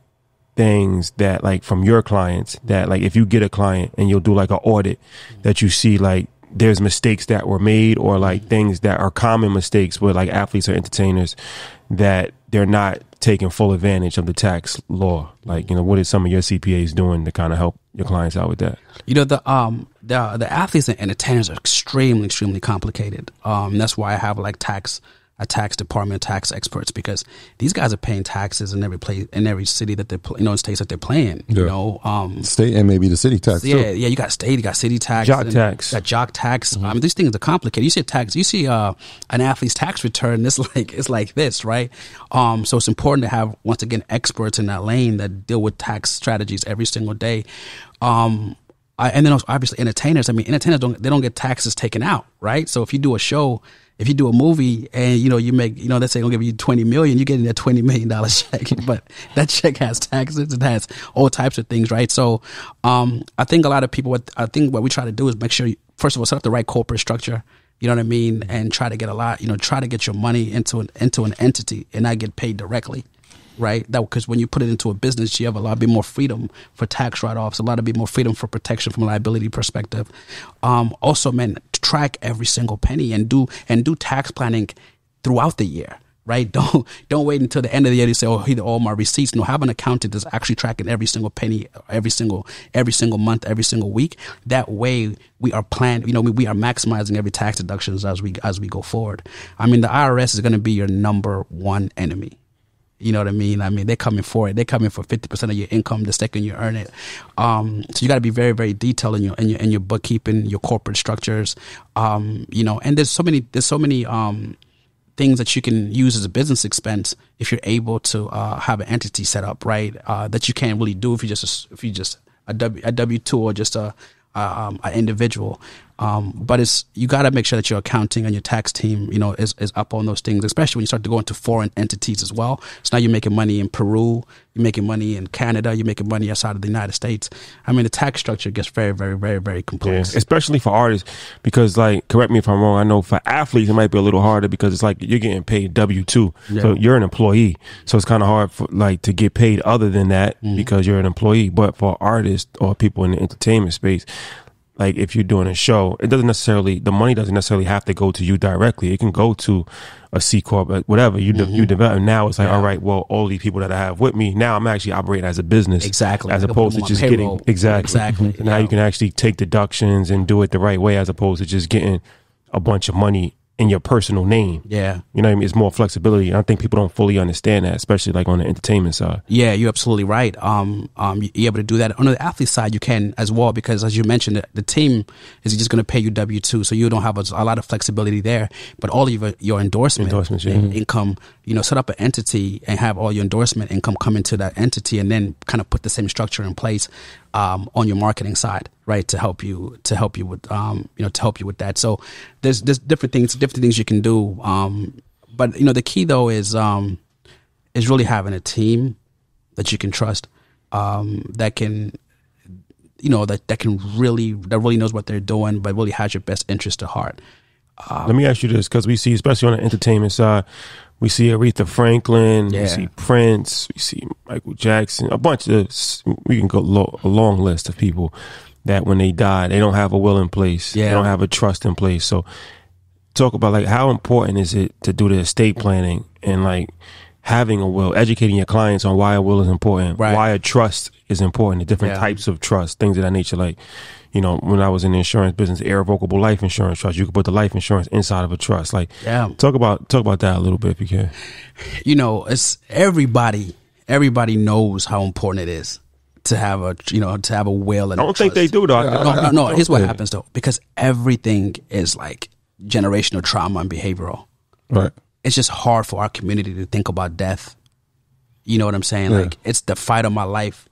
things that like from your clients that like if you get a client and you'll do like an audit that you see like there's mistakes that were made or like things that are common mistakes with like athletes or entertainers that they're not taking full advantage of the tax law? Like, you know, what is some of your CPAs doing to kind of help your clients out with that? You know, the athletes and entertainers are extremely, extremely complicated. That's why I have like a tax department, tax experts, because these guys are paying taxes in every place, in every city that they're, you know, in states that they're playing. You know, state and maybe the city tax. Yeah, too. You got state, you got city tax, jock tax, got jock tax. I mean, these things are complicated. You see an athlete's tax return. It's like this, right? So it's important to have, once again, experts in that lane that deal with tax strategies every single day. And then obviously entertainers. I mean, entertainers don't get taxes taken out, right? So if you do a show, if you do a movie and, you know, you make, you know, let's say they'll give you $20 million, you're getting a $20 million check, but that check has taxes, it has all types of things, right? So I think a lot of people, what we try to do is make sure, first of all, set up the right corporate structure, you know what I mean? And try to get your money into an entity and not get paid directly. Right, that because when you put it into a business, you have a lot bit more freedom for tax write-offs, a lot bit more freedom for protection from a liability perspective. Also, man, track every single penny and do tax planning throughout the year. Right, don't wait until the end of the year to say, oh, here are all my receipts. No, have an accountant that's actually tracking every single penny, every single month, every single week. That way, we are planning. You know, we are maximizing every tax deductions as we go forward. I mean, the IRS is going to be your number one enemy. You know what I mean? I mean, they're coming for it. They're coming for 50% of your income the second you earn it. So you got to be very, very detailed in your bookkeeping, your corporate structures. You know, and there's so many things that you can use as a business expense if you're able to have an entity set up, right? That you can't really do if you just a W-2 or just an individual. But you got to make sure that your accounting and your tax team, is up on those things, especially when you start to go into foreign entities as well. So now you're making money in Peru, you're making money in Canada, you're making money outside of the United States. I mean, the tax structure gets very, very, very, very complex. Yeah, especially for artists, because correct me if I'm wrong, I know for athletes it might be a little harder because it's like you're getting paid W-2. Yeah. So you're an employee. So it's kind of hard for to get paid other than that because you're an employee. But for artists or people in the entertainment space, like if you're doing a show, the money doesn't necessarily have to go to you directly. It can go to a C Corp, whatever you develop. Now it's like, all right, well, all these people that I have with me, now I'm actually operating as a business. Exactly. As opposed to just getting, exactly. So now you can actually take deductions and do it the right way as opposed to just getting a bunch of money in your personal name. Yeah. You know what I mean? It's more flexibility. And I think people don't fully understand that, especially like on the entertainment side. Yeah, you're absolutely right. You're able to do that. On the athlete side, you can as well, because as you mentioned, the team is just going to pay you W-2, so you don't have a lot of flexibility there. But all of your endorsements, yeah. Income, set up an entity and have all your endorsement income come into that entity, and then kind of put the same structure in place on your marketing side, right, to help you with that. So there's different things you can do. But the key though is really having a team that you can trust, that really knows what they're doing, but really has your best interest at heart. Let me ask you this, because we see, especially on the entertainment side, we see Aretha Franklin, we see Prince, we see Michael Jackson, a bunch of, we can go a long list of people that when they die, they don't have a will in place. Yeah. They don't have a trust in place. So talk about how important is it to do the estate planning and having a will, educating your clients on why a will is important, right, why a trust is important, the different types of trust, things of that nature. When I was in the insurance business, irrevocable life insurance trust, you could put the life insurance inside of a trust. Talk about that a little bit if you can. It's everybody knows how important it is to have a will. And I don't think they do though. No. Here's what happens though, because everything is generational trauma and behavioral. Right. It's just hard for our community to think about death. You know what I'm saying? Yeah. It's the fight of my life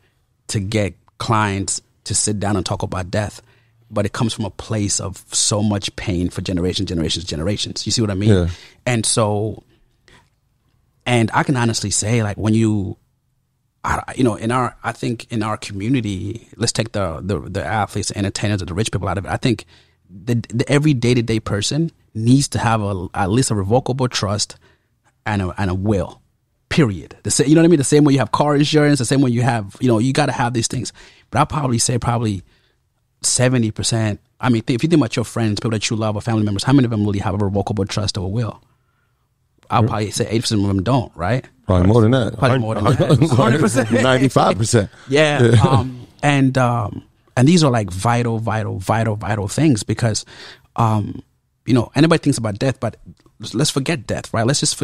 to get clients to sit down and talk about death. But it comes from a place of so much pain for generations. You see what I mean? Yeah. And so, and I can honestly say, when you, in our community, let's take the athletes, the entertainers, or the rich people out of it. I think the every day-to-day person needs to have at least a revocable trust and a will, period. You know what I mean? The same way you have car insurance, the same way you have, you got to have these things. But I'll probably say 70%. I mean, if you think about your friends, people that you love, or family members, how many of them really have a revocable trust or a will? I'll probably say 80% of them don't, right? Probably more than that. Probably more than that. 100%. 95%. Yeah. And these are vital things, because, anybody thinks about death, but let's forget death, right? Let's just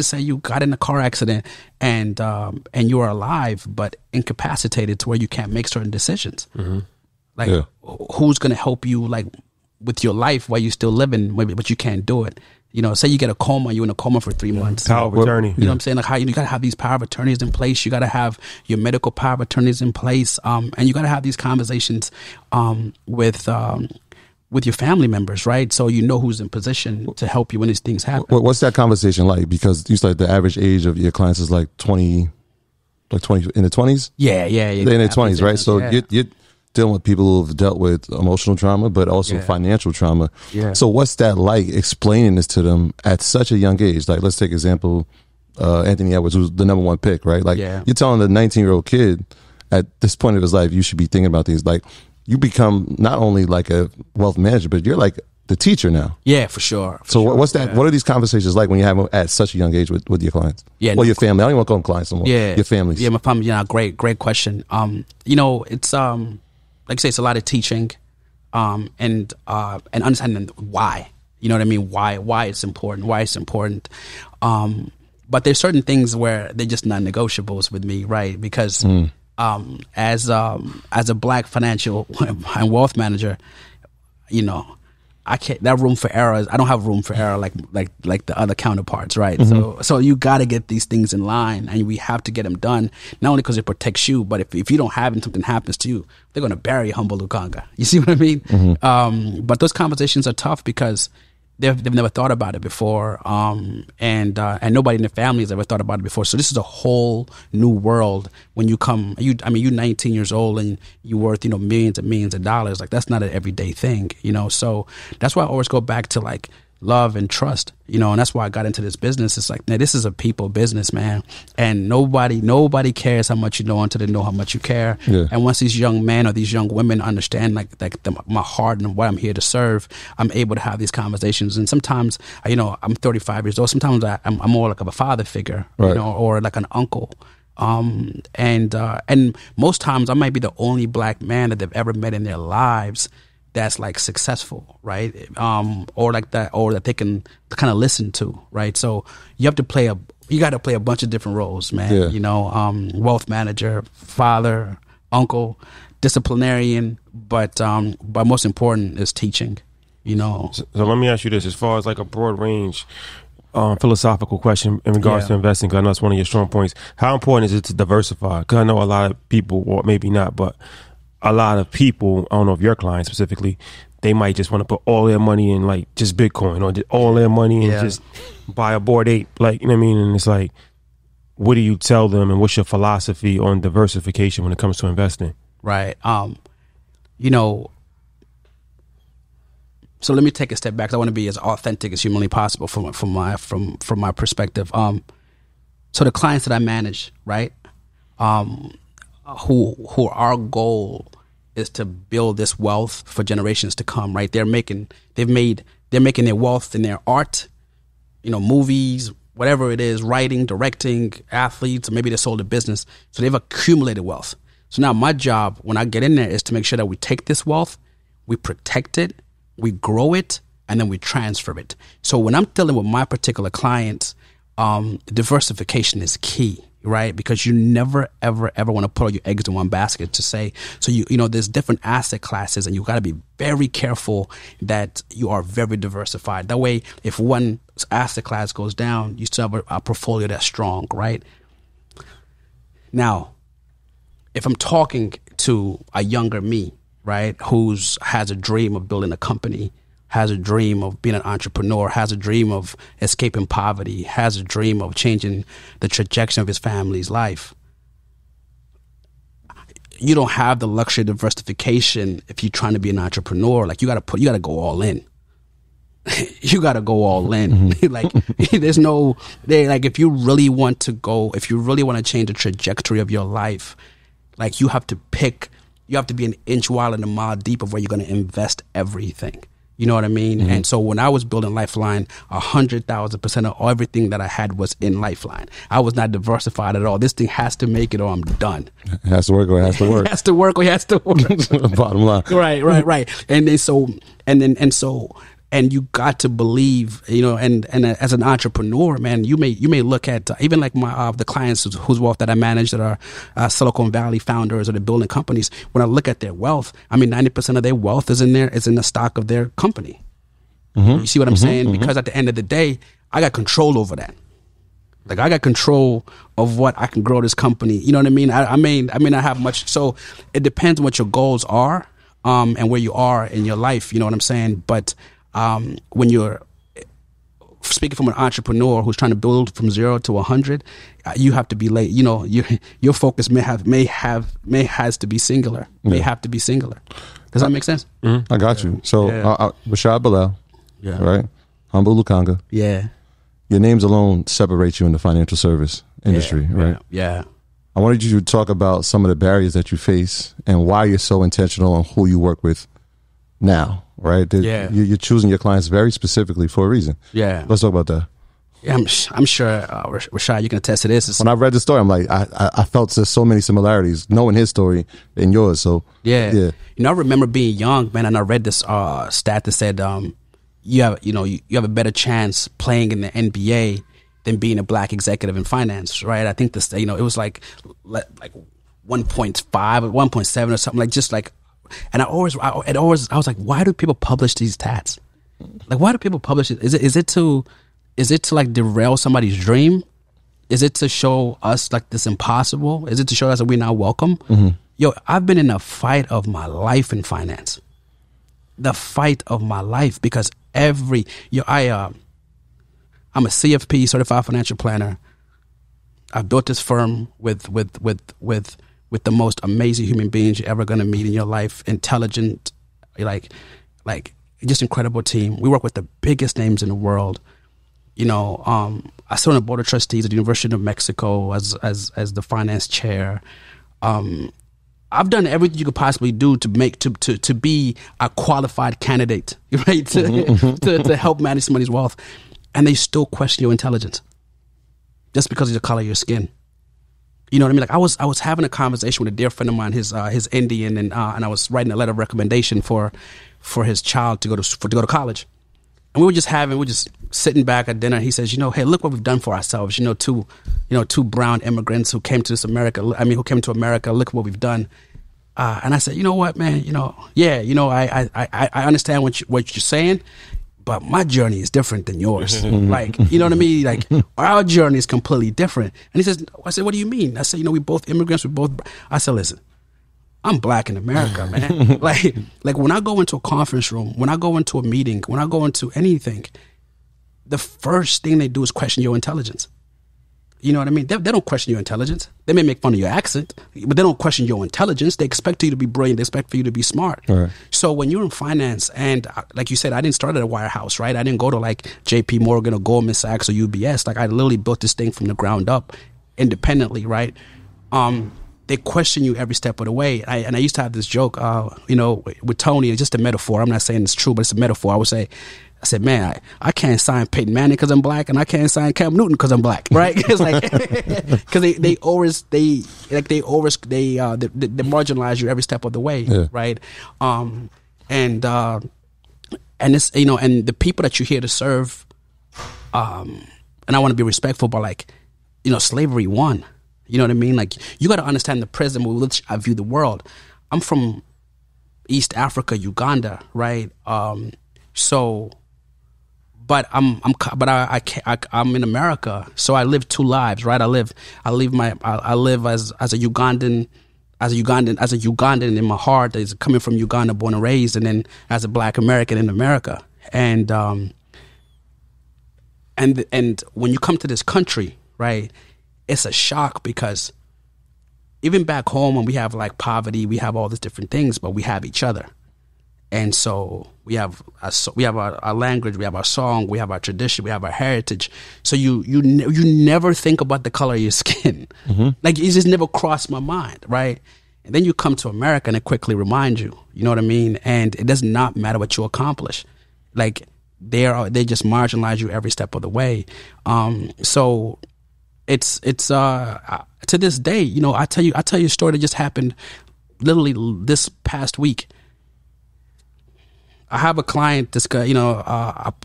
say you got in a car accident and you are alive, but incapacitated to where you can't make certain decisions. Mm-hmm. Who's going to help you, with your life while you're still living, but you can't do it? Say you get a coma, you're in a coma for 3 months. Power of attorney. You know what I'm saying? How you got to have these power of attorneys in place. You got to have your medical power of attorneys in place. And you got to have these conversations with your family members, right? So who's in position to help you when these things happen. What's that conversation like? Because you said the average age of your clients is 20, in the 20s? Yeah. They're in their 20s, right? So you're dealing with people who've dealt with emotional trauma, but also financial trauma. Yeah. So what's that like, explaining this to them at such a young age? Let's take example, Anthony Edwards, who's the number one pick, right? You're telling the 19-year-old kid at this point of his life, you should be thinking about these. You become not only a wealth manager, but you're the teacher now. Yeah, for sure. What's that? Yeah. What are these conversations like when you have them at such a young age with your clients? Yeah, your family. I don't even want to call them clients anymore. Yeah, your families. Yeah, my family. Great question. It's like you say, it's a lot of teaching, and understanding why. You know what I mean? Why it's important. Why it's important. But there's certain things where they're just non-negotiables with me, right? Because as a Black financial and wealth manager, I can't, that room for error, I don't have room for error like the other counterparts, right? So you got to get these things in line, and we have to get them done, not only because it protects you, but if you don't have it and something happens to you, they're going to bury humble Lukanga. You see what I mean? But those conversations are tough because they've never thought about it before, and nobody in the family has ever thought about it before. So this is a whole new world when you come. You're 19 years old and you're worth millions and millions of dollars. Like that's not an everyday thing, So that's why I always go back to like love and trust, and that's why I got into this business. It's like, man, this is a people business, man, and nobody cares how much you know until they know how much you care. Yeah. And once these young men or these young women understand my heart and what I'm here to serve, I'm able to have these conversations. And sometimes, I'm 35 years old. Sometimes I'm more like of a father figure, right. Or like an uncle. And most times I might be the only black man that they've ever met in their lives that's like successful, right? Or like that, or that they can kind of listen to, right? So you got to play a bunch of different roles, man. Yeah. Wealth manager, father, uncle, disciplinarian, but most important is teaching, So let me ask you this: as far as like a broad range philosophical question in regards to investing, because I know it's one of your strong points. How important is it to diversify? Because I know a lot of people, or maybe not, but a lot of people, I don't know if your clients specifically, they might just want to put all their money in like just Bitcoin, or all their money in just buy a Bored Ape, like, you know what I mean? And it's like, what do you tell them, and what's your philosophy on diversification when it comes to investing? Right. So let me take a step back. I want to be as authentic as humanly possible from my perspective. So the clients that I manage, right? Who our goal is to build this wealth for generations to come, right? They're making their wealth in their art, movies, whatever it is, writing, directing, athletes, or maybe they sold a business. So they've accumulated wealth. So now my job when I get in there is to make sure that we take this wealth, we protect it, we grow it, and then we transfer it. So when I'm dealing with my particular clients, diversification is key, right? Because you never, ever, ever want to put all your eggs in one basket to say, so there's different asset classes, and you got to be very careful that you are very diversified. That way, if one asset class goes down, you still have a portfolio that's strong, right? Now, if I'm talking to a younger me, right, has a dream of building a company, has a dream of being an entrepreneur, has a dream of escaping poverty, has a dream of changing the trajectory of his family's life, you don't have the luxury of diversification if you're trying to be an entrepreneur. Like you got to go all in. You got to go all in. Like there's no, if you really want to change the trajectory of your life, like you have to be an inch wide and a mile deep of where you're going to invest everything. You know what I mean? And so when I was building Lifeline, 100,000% of everything that I had was in Lifeline. I was not diversified at all. This thing has to make it or I'm done. It has to work or it has to work. It has to work or it has to work. Bottom line. Right. And you got to believe, and as an entrepreneur, man, you may look at even like my the clients whose wealth that I manage that are Silicon Valley founders or they're building companies. When I look at their wealth, 90% of their wealth is in the stock of their company. You see what I'm saying? Because at the end of the day, I got control over that. Like I got control of what I can grow this company. You know what I mean? I may not have much. So it depends on what your goals are and where you are in your life. You know what I'm saying? But when you're speaking from an entrepreneur who's trying to build from 0 to 100, you have to be late. Your focus has to be singular. May have to be singular. Does that make sense? I got you. So Rashad Bilal, right? Humble Lukanga. Yeah. Your names alone separate you in the financial service industry, right? Yeah. I wanted you to talk about some of the barriers that you face and why you're so intentional on who you work with now. Right? You're choosing your clients very specifically for a reason. Yeah. Let's talk about that. Yeah, I'm sure, Rashad, you can attest to this. When I read the story, I'm like, I felt there's so many similarities, knowing his story and yours. So yeah. I remember being young, man, and I read this stat that said, you have a better chance playing in the NBA than being a black executive in finance, right? I think this, it was like 1.5 or 1.7 or something, like just like. And I was like, why do people publish these stats? Like, why do people publish it? Is it to like derail somebody's dream? Is it to show us like this impossible? Is it to show us that we're not welcome? Yo, I've been in a fight of my life in finance. The fight of my life, because I'm a CFP, certified financial planner. I built this firm with the most amazing human beings you're ever gonna meet in your life. Intelligent, like just incredible team. We work with the biggest names in the world. You know, I sit on the board of trustees at the University of Mexico as the finance chair. I've done everything you could possibly do to be a qualified candidate, right? To help manage somebody's wealth, and they still question your intelligence just because of the color of your skin. You know what I mean? Like I was having a conversation with a dear friend of mine. His Indian, and I was writing a letter of recommendation for his child to go to college. And we were just sitting back at dinner. And he says, hey, look what we've done for ourselves. Two brown immigrants who came to America. Who came to America. Look what we've done. And I said, you know what, man? I understand what you're saying, but my journey is different than yours. Like, you know what I mean? Like our journey is completely different. And he says, I said, what do you mean? I said, we both immigrants. I said, listen, I'm black in America, man. like when I go into a conference room, when I go into a meeting, when I go into anything, the first thing they do is question your intelligence. You know what I mean? They don't question your intelligence. They may make fun of your accent, but they don't question your intelligence. They expect you to be brilliant. They expect for you to be smart. Right. So when you're in finance, and like you said, I didn't start at a wirehouse, right? I didn't go to like JP Morgan or Goldman Sachs or UBS. Like I literally built this thing from the ground up independently, right? They question you every step of the way. And I used to have this joke, with Tony. It's just a metaphor. I'm not saying it's true, but it's a metaphor. I said, man, I can't sign Peyton Manning because I'm black, and I can't sign Cam Newton because I'm black, right? It's like because they marginalize you every step of the way, right? And it's and the people that you're here to serve, and I want to be respectful, but like slavery won. You know what I mean? Like you got to understand the prism with which I view the world. I'm from East Africa, Uganda, right? But I'm in America, so I live two lives, right? I live as a Ugandan in my heart, that is coming from Uganda, born and raised, and then as a Black American in America, and when you come to this country, right, it's a shock because even back home when we have like poverty, we have all these different things, but we have each other. And so we have our language, we have our song, we have our tradition, we have our heritage. So you never think about the color of your skin. Like it just never crossed my mind, right? And then you come to America and it quickly reminds you, you know what I mean? And it does not matter what you accomplish. Like they just marginalize you every step of the way. So it's to this day, I tell you a story that just happened literally this past week. I have a client, this guy,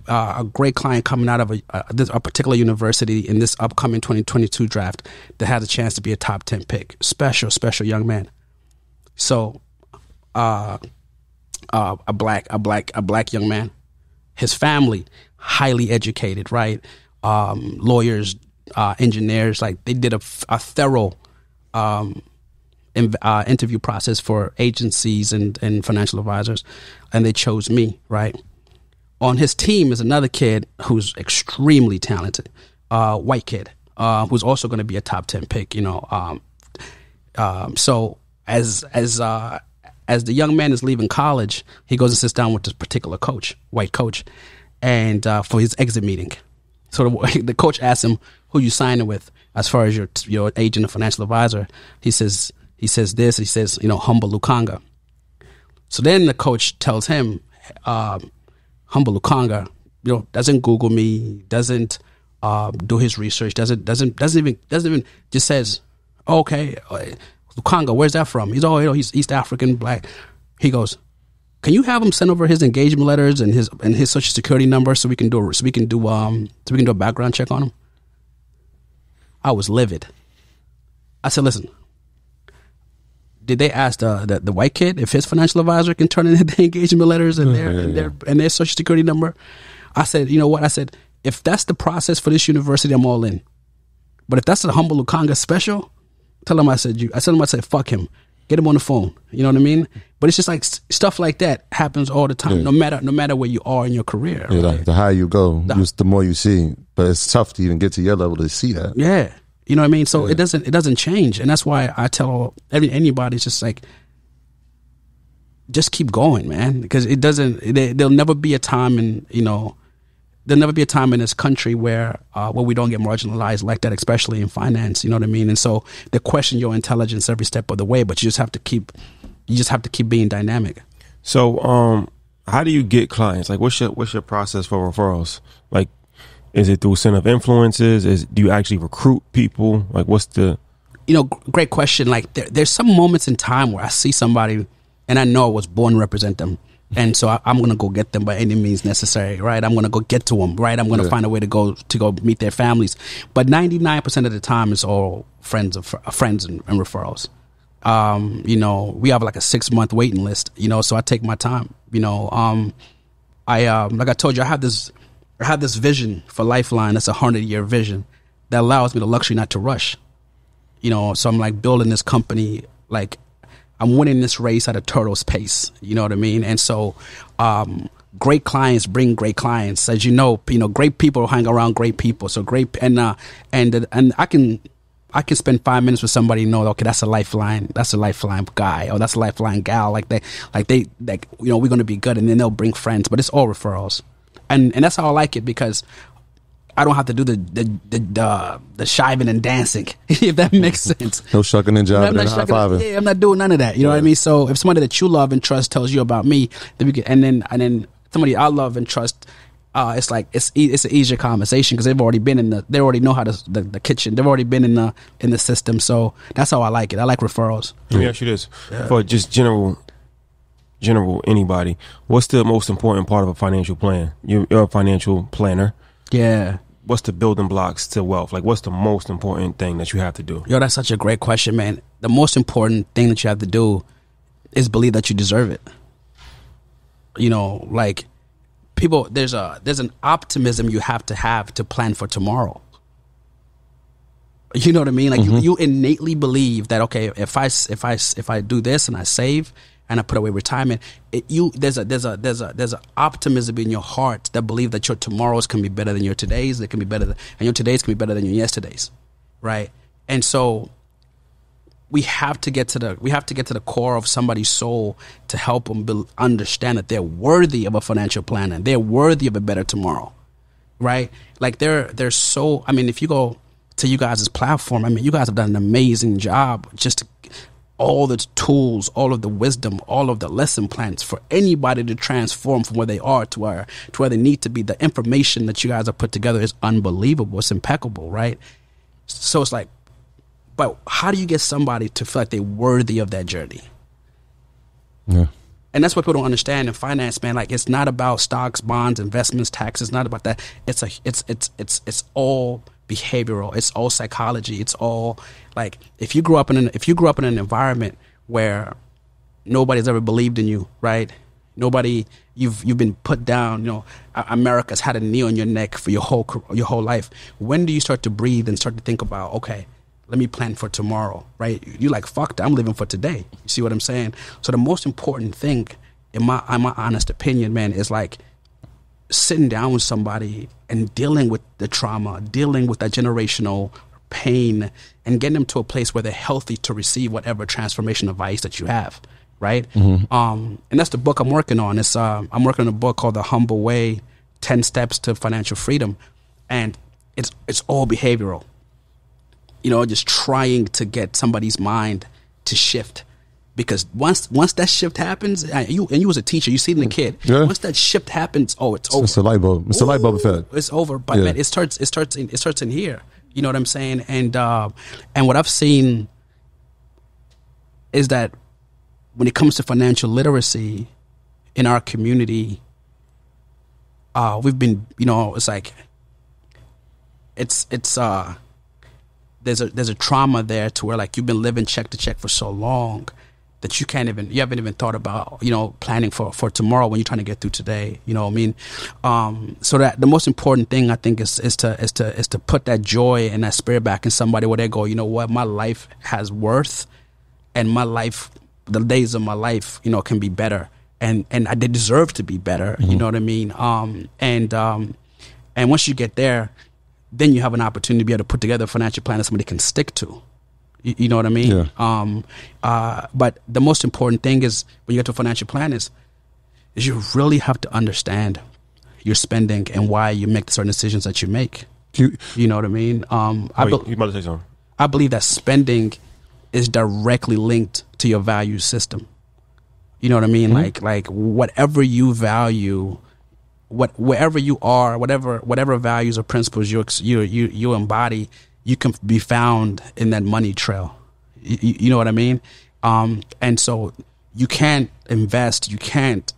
a great client coming out of a particular university in this upcoming 2022 draft that has a chance to be a top 10 pick. Special young man. So, a black young man. His family, highly educated, right? Lawyers, engineers, like they did a thorough interview process for agencies and financial advisors, and they chose me, right? On his team is another kid who's extremely talented, white kid, who's also going to be a top 10 pick, so as the young man is leaving college, he goes and sits down with this particular coach, white coach, and for his exit meeting. So the coach asks him, who you signing with as far as your agent or financial advisor? He says humble Lukanga. So then the coach tells him, humble Lukanga, doesn't Google me, doesn't do his research, doesn't even just says, okay, Lukanga, where's that from? He's East African, black. He goes, can you have him send over his engagement letters and his social security number so we can do a background check on him? I was livid. I said, listen, did they ask the white kid if his financial advisor can turn in their engagement letters and their social security number? I said, you know what? I said, if that's the process for this university, I'm all in. But if that's the humble Lukanga special, tell him I said, fuck him. Get him on the phone. You know what I mean? But it's just like stuff like that happens all the time, no matter where you are in your career. Yeah, like the higher you go, the more you see. But it's tough to even get to your level to see that. Yeah. You know what I mean? So it doesn't change. And that's why I tell anybody, it's just like, just keep going, man. Because there'll never be a time there'll never be a time in this country where we don't get marginalized like that, especially in finance. You know what I mean? And so they question your intelligence every step of the way, but you just have to keep being dynamic. So, how do you get clients? Like, what's your process for referrals? Like, is it through center of influences? Do you actually recruit people? Like, what's the... Great question. Like, there's some moments in time where I see somebody and I know I was born to represent them. And so I'm going to go get them by any means necessary, right? I'm going to go get to them, right? I'm going to find a way to go meet their families. But 99% of the time, it's all friends and referrals. We have like a 6-month waiting list, so I take my time. Like I told you, I have this vision for Lifeline. That's a 100-year vision that allows me the luxury not to rush. So I'm like building this company, like I'm winning this race at a turtle's pace. You know what I mean? And so, great clients bring great clients. As you know, great people hang around great people. So great, and I can spend 5 minutes with somebody and know, okay, that's a Lifeline guy, or that's a Lifeline gal. Like we're going to be good, and then they'll bring friends. But it's all referrals, and that's how I like it, because I don't have to do the shiving and dancing, if that makes sense. No shucking and jiving and high-fiving. Yeah, I'm not doing none of that. You know what I mean? So if somebody that you love and trust tells you about me, then and then somebody I love and trust, it's like it's an easier conversation, because they already know how the kitchen. They've already been in the system. So that's how I like it. I like referrals. Let me ask you this: for just general anybody, what's the most important part of a financial plan? You're a financial planner. Yeah. What's the building blocks to wealth? Like, what's the most important thing that you have to do? Yo, that's such a great question, man. The most important thing that you have to do is believe that you deserve it. Like, people, there's an optimism you have to plan for tomorrow. You know what I mean? Like, you innately believe that, okay, if I do this and I save and I put away retirement, there's a optimism in your heart that believe that your tomorrows can be better than your todays. They can be better and your todays can be better than your yesterdays, right? And so we have to get to the core of somebody's soul to help them understand that they're worthy of a financial plan and they're worthy of a better tomorrow, right? Like they're so. I mean, if you go to you guys' platform, I mean, you guys have done an amazing job. Just all the tools, all of the wisdom, all of the lesson plans for anybody to transform from where they are to where they need to be. The information that you guys have put together is unbelievable. It's impeccable, right? So it's like, but how do you get somebody to feel like they're worthy of that journey? Yeah. And that's what people don't understand in finance, man. Like, it's not about stocks, bonds, investments, taxes. It's not about that. It's all behavioral. It's all psychology. It's all like, if you grew up in an environment where nobody's ever believed in you, right? You've been put down. America's had a knee on your neck for your whole life. When do you start to breathe and start to think about, okay, let me plan for tomorrow, right? You're like, fuck that, I'm living for today. You see what I'm saying? So the most important thing, in my honest opinion, man, is like sitting down with somebody and dealing with the trauma, dealing with that generational pain, and getting them to a place where they're healthy to receive whatever transformation advice that you have, right? Mm-hmm. And that's the book I'm working on. It's I'm working on a book called The Humble Way, 10 Steps to Financial Freedom. And it's all behavioral. Just trying to get somebody's mind to shift. Because once that shift happens, and you as a teacher, you see it in the kid. Yeah. Once that shift happens, it's over. It's a light bulb. It's a light bulb effect. It's over. But man, it starts in here. You know what I'm saying? And what I've seen is that when it comes to financial literacy in our community, we've been, it's like there's a trauma there to where, like, you've been living check to check for so long that you haven't even thought about, planning for tomorrow when you're trying to get through today. You know what I mean? So that the most important thing I think is to put that joy and that spirit back in somebody where they go, you know what, my life has worth, and my life, the days of my life, can be better, and they deserve to be better. You know what I mean? And once you get there, then you have an opportunity to be able to put together a financial plan that somebody can stick to. You know what I mean? Yeah. But the most important thing is when you get to a financial plan is you really have to understand your spending and why you make the certain decisions that you make. You know what I mean? You about to say something? I believe that spending is directly linked to your value system. You know what I mean? Like whatever you value, wherever you are, whatever values or principles you embody, you can be found in that money trail. You know what I mean? And so you can't invest, you can't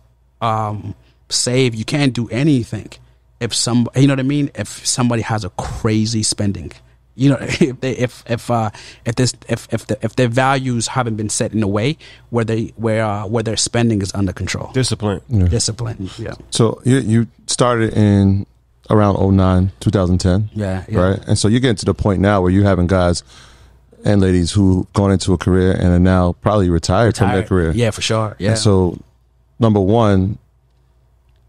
save, you can't do anything if you know what I mean? If somebody has a crazy spending, if their values haven't been set in a way where their spending is under control. Discipline. Yeah. So you started in around 2009, 2010. Yeah. Right. And so you're getting to the point now where you're having guys and ladies who gone into a career and are now probably retired from their career. Yeah, for sure. Yeah. And so, number one,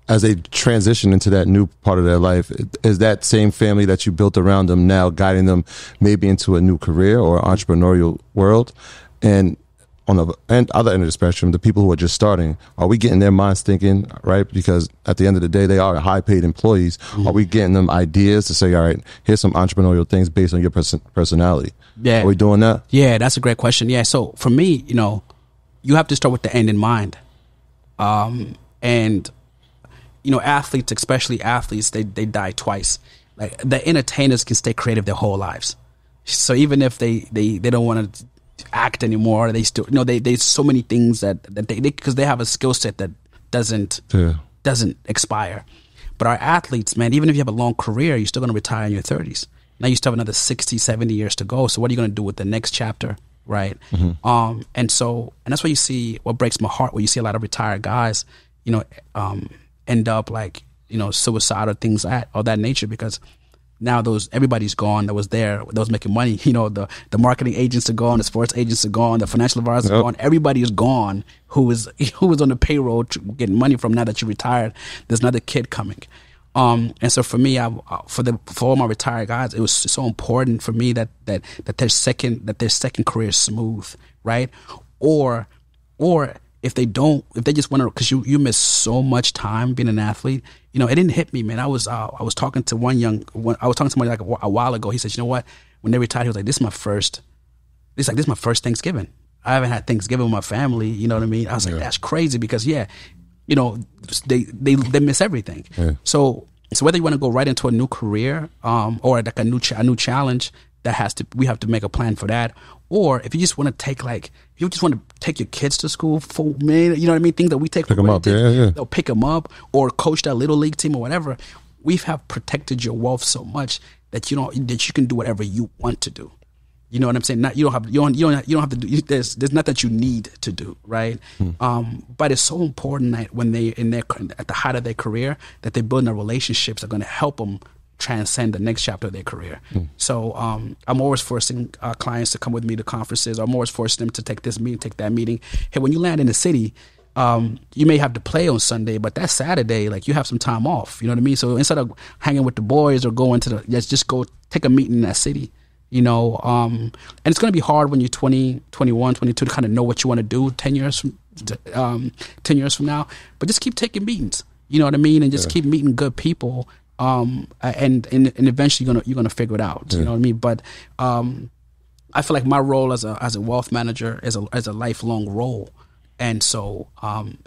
as they transition into that new part of their life, is that same family that you built around them now guiding them maybe into a new career or entrepreneurial world? And on the other end of the spectrum, the people who are just starting, are we getting their minds thinking, right? Because at the end of the day, they are high paid employees. Mm-hmm. Are we getting them ideas to say, all right, here's some entrepreneurial things based on your personality? Yeah. Are we doing that? Yeah, that's a great question. Yeah. So for me, you have to start with the end in mind. And athletes, especially athletes, they die twice. Like the entertainers can stay creative their whole lives. So even if they don't want to act anymore, they still, there's so many things that they because they have a skill set that doesn't expire. But our athletes, man, even if you have a long career, you're still going to retire in your 30s. Now you still have another 60, 70 years to go. So what are you going to do with the next chapter? Right. Mm-hmm. And that's why you see what breaks my heart, where you see a lot of retired guys, end up like, suicide or things of that nature, because now everybody's gone that was there, that was making money. The marketing agents are gone, the sports agents are gone, the financial advisors are gone. Everybody is gone who was on the payroll getting money from. Now that you're retired, there's another kid coming. And so for me, for all my retired guys, it was so important for me that their second career is smooth, right? Or if they just want to, because you miss so much time being an athlete. It didn't hit me, man. I was talking to somebody like a while ago. He said, you know what? When they retired, he was like, this is my first Thanksgiving. I haven't had Thanksgiving with my family. You know what I mean? I was like, that's crazy, because they miss everything. Yeah. So whether you want to go right into a new career, or like a new challenge, we have to make a plan for that. Or if you just want to take your kids to school, man, you know what I mean? Things that we take for granted. They'll pick them up, or coach that little league team or whatever. We have protected your wealth so much that you can do whatever you want to do. You know what I'm saying? You don't have to do. There's nothing that you need to do, right? But it's so important that when they at the height of their career, that they're building relationships that are going to help them transcend the next chapter of their career. So I'm always forcing clients to come with me to conferences. I'm always forcing them to take this meeting, take that meeting. Hey, when you land in the city, you may have to play on Sunday, but that Saturday, like, you have some time off. You know what I mean? So instead of hanging with the boys or going to let's just go take a meeting in that city. And it's going to be hard when you're 20, 21, 22 to kind of know what you want to do 10 years from now. But just keep taking meetings. You know what I mean? And just keep meeting good people. And eventually you're gonna figure it out. You know what I mean? But I feel like my role as a wealth manager is a lifelong role, and so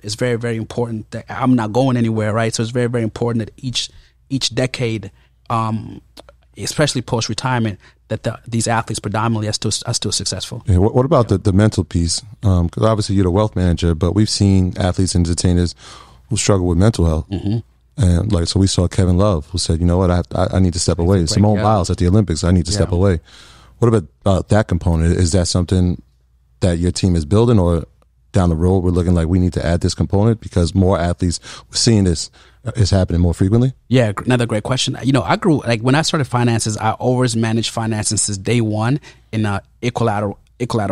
it's very, very important that I'm not going anywhere, right? So it's very, very important that each decade, especially post retirement, that these athletes predominantly are still successul. Yeah, what about the mental piece? Because obviously you're the wealth manager, but we've seen athletes and entertainers who struggle with mental health. Mm-hmm. And so we saw Kevin Love, who said, you know what, I need to step away. Simone Biles at the Olympics, I need to step away. What about that component? Is that something that your team is building, or down the road, we're looking like we need to add this component because more athletes, we're seeing this is happening more frequently? Yeah, another great question. You know, I grew, like when I started finances, I always managed finances since day one in a equilateral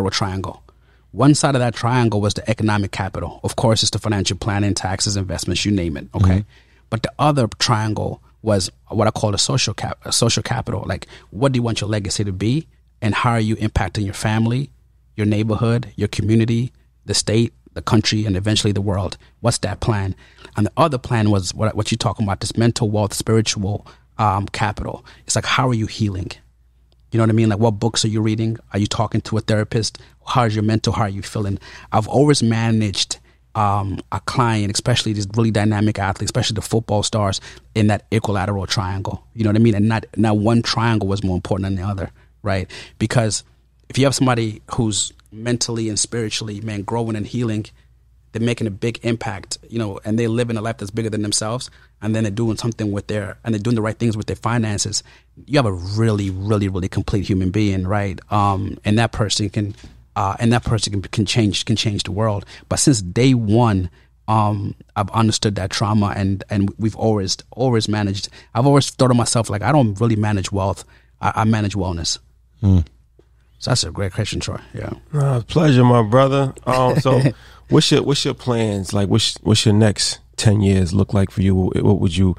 triangle. One side of that triangle was the economic capital. Of course, it's the financial planning, taxes, investments, you name it. Okay. But the other triangle was what I call the social capital. Like, what do you want your legacy to be? And how are you impacting your family, your neighborhood, your community, the state, the country, and eventually the world? What's that plan? And the other plan was what you're talking about, this mental wealth, spiritual capital. It's like, how are you healing? You know what I mean? Like, what books are you reading? Are you talking to a therapist? How's your mental? How are you feeling? I've always managed a client, especially these really dynamic athletes, especially the football stars, in that equilateral triangle. You know what I mean? And not one triangle was more important than the other, right? Because if you have somebody who's mentally and spiritually, man, growing and healing, they're making a big impact, you know, and they're living a life that's bigger than themselves, and then they're doing something with and they're doing the right things with their finances. You have a really, really, really complete human being, right? And that person can change the world. But since day one, I've understood that trauma, and we've always managed. I've always thought of myself like, I don't really manage wealth. I manage wellness. So that's a great question, Troy. Yeah. Pleasure, my brother. So what's your plans? Like, what's your next 10 years look like for you? What would you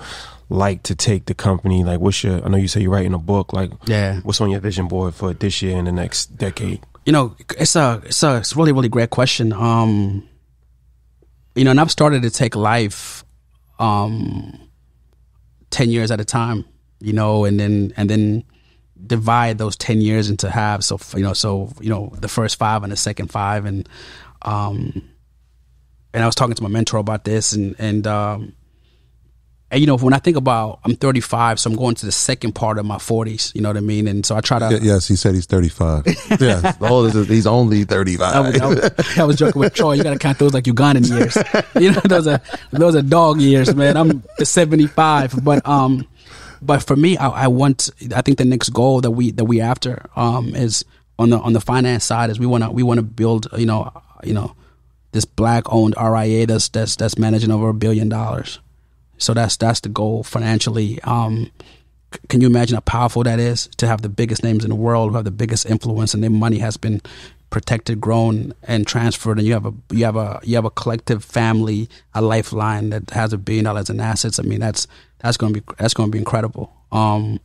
like to take the company? Like, I know you say you're writing a book. Like, what's on your vision board for this year and the next decade? You know, it's a really, really great question. You know, and I've started to take life 10 years at a time, you know, and then divide those 10 years into halves. So the first 5 and the second 5. And I was talking to my mentor about this, and you know, when I think about, I'm 35, so I'm going to the second part of my 40s, you know what I mean? And so I try to... Yes, he said he's 35. Yeah, he's only 35. I was joking with Troy, you got to count those like Ugandan years. You know, those are dog years, man. I'm the 75. But for me, I think the next goal that we after is on the finance side is we want to build, you know, this black owned RIA that's managing over $1 billion. So that's the goal financially. Can you imagine how powerful that is, to have the biggest names in the world who have the biggest influence, and their money has been protected, grown, and transferred, and you have a collective family, a Lifeline that has $1 billion in assets. I mean, that's going to be incredible. You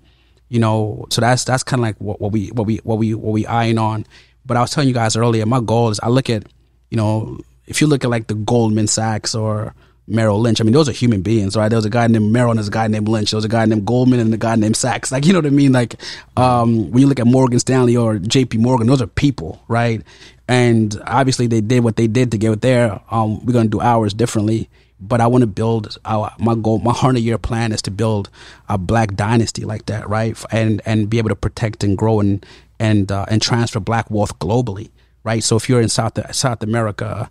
know, so that's kind of like what we eyeing on. But I was telling you guys earlier, my goal is, I look at, you know, if you look at like the Goldman Sachs or Merrill Lynch, I mean, those are human beings, right? There was a guy named Merrill and there's a guy named Lynch. There was a guy named Goldman and a guy named Sachs. Like, you know what I mean? Like, when you look at Morgan Stanley or JP Morgan, those are people, right? And obviously they did what they did to get there. We're going to do ours differently. But I want to build my goal. My 100-year plan is to build a black dynasty like that, right? And be able to protect and grow and transfer black wealth globally. Right, so if you're in South America,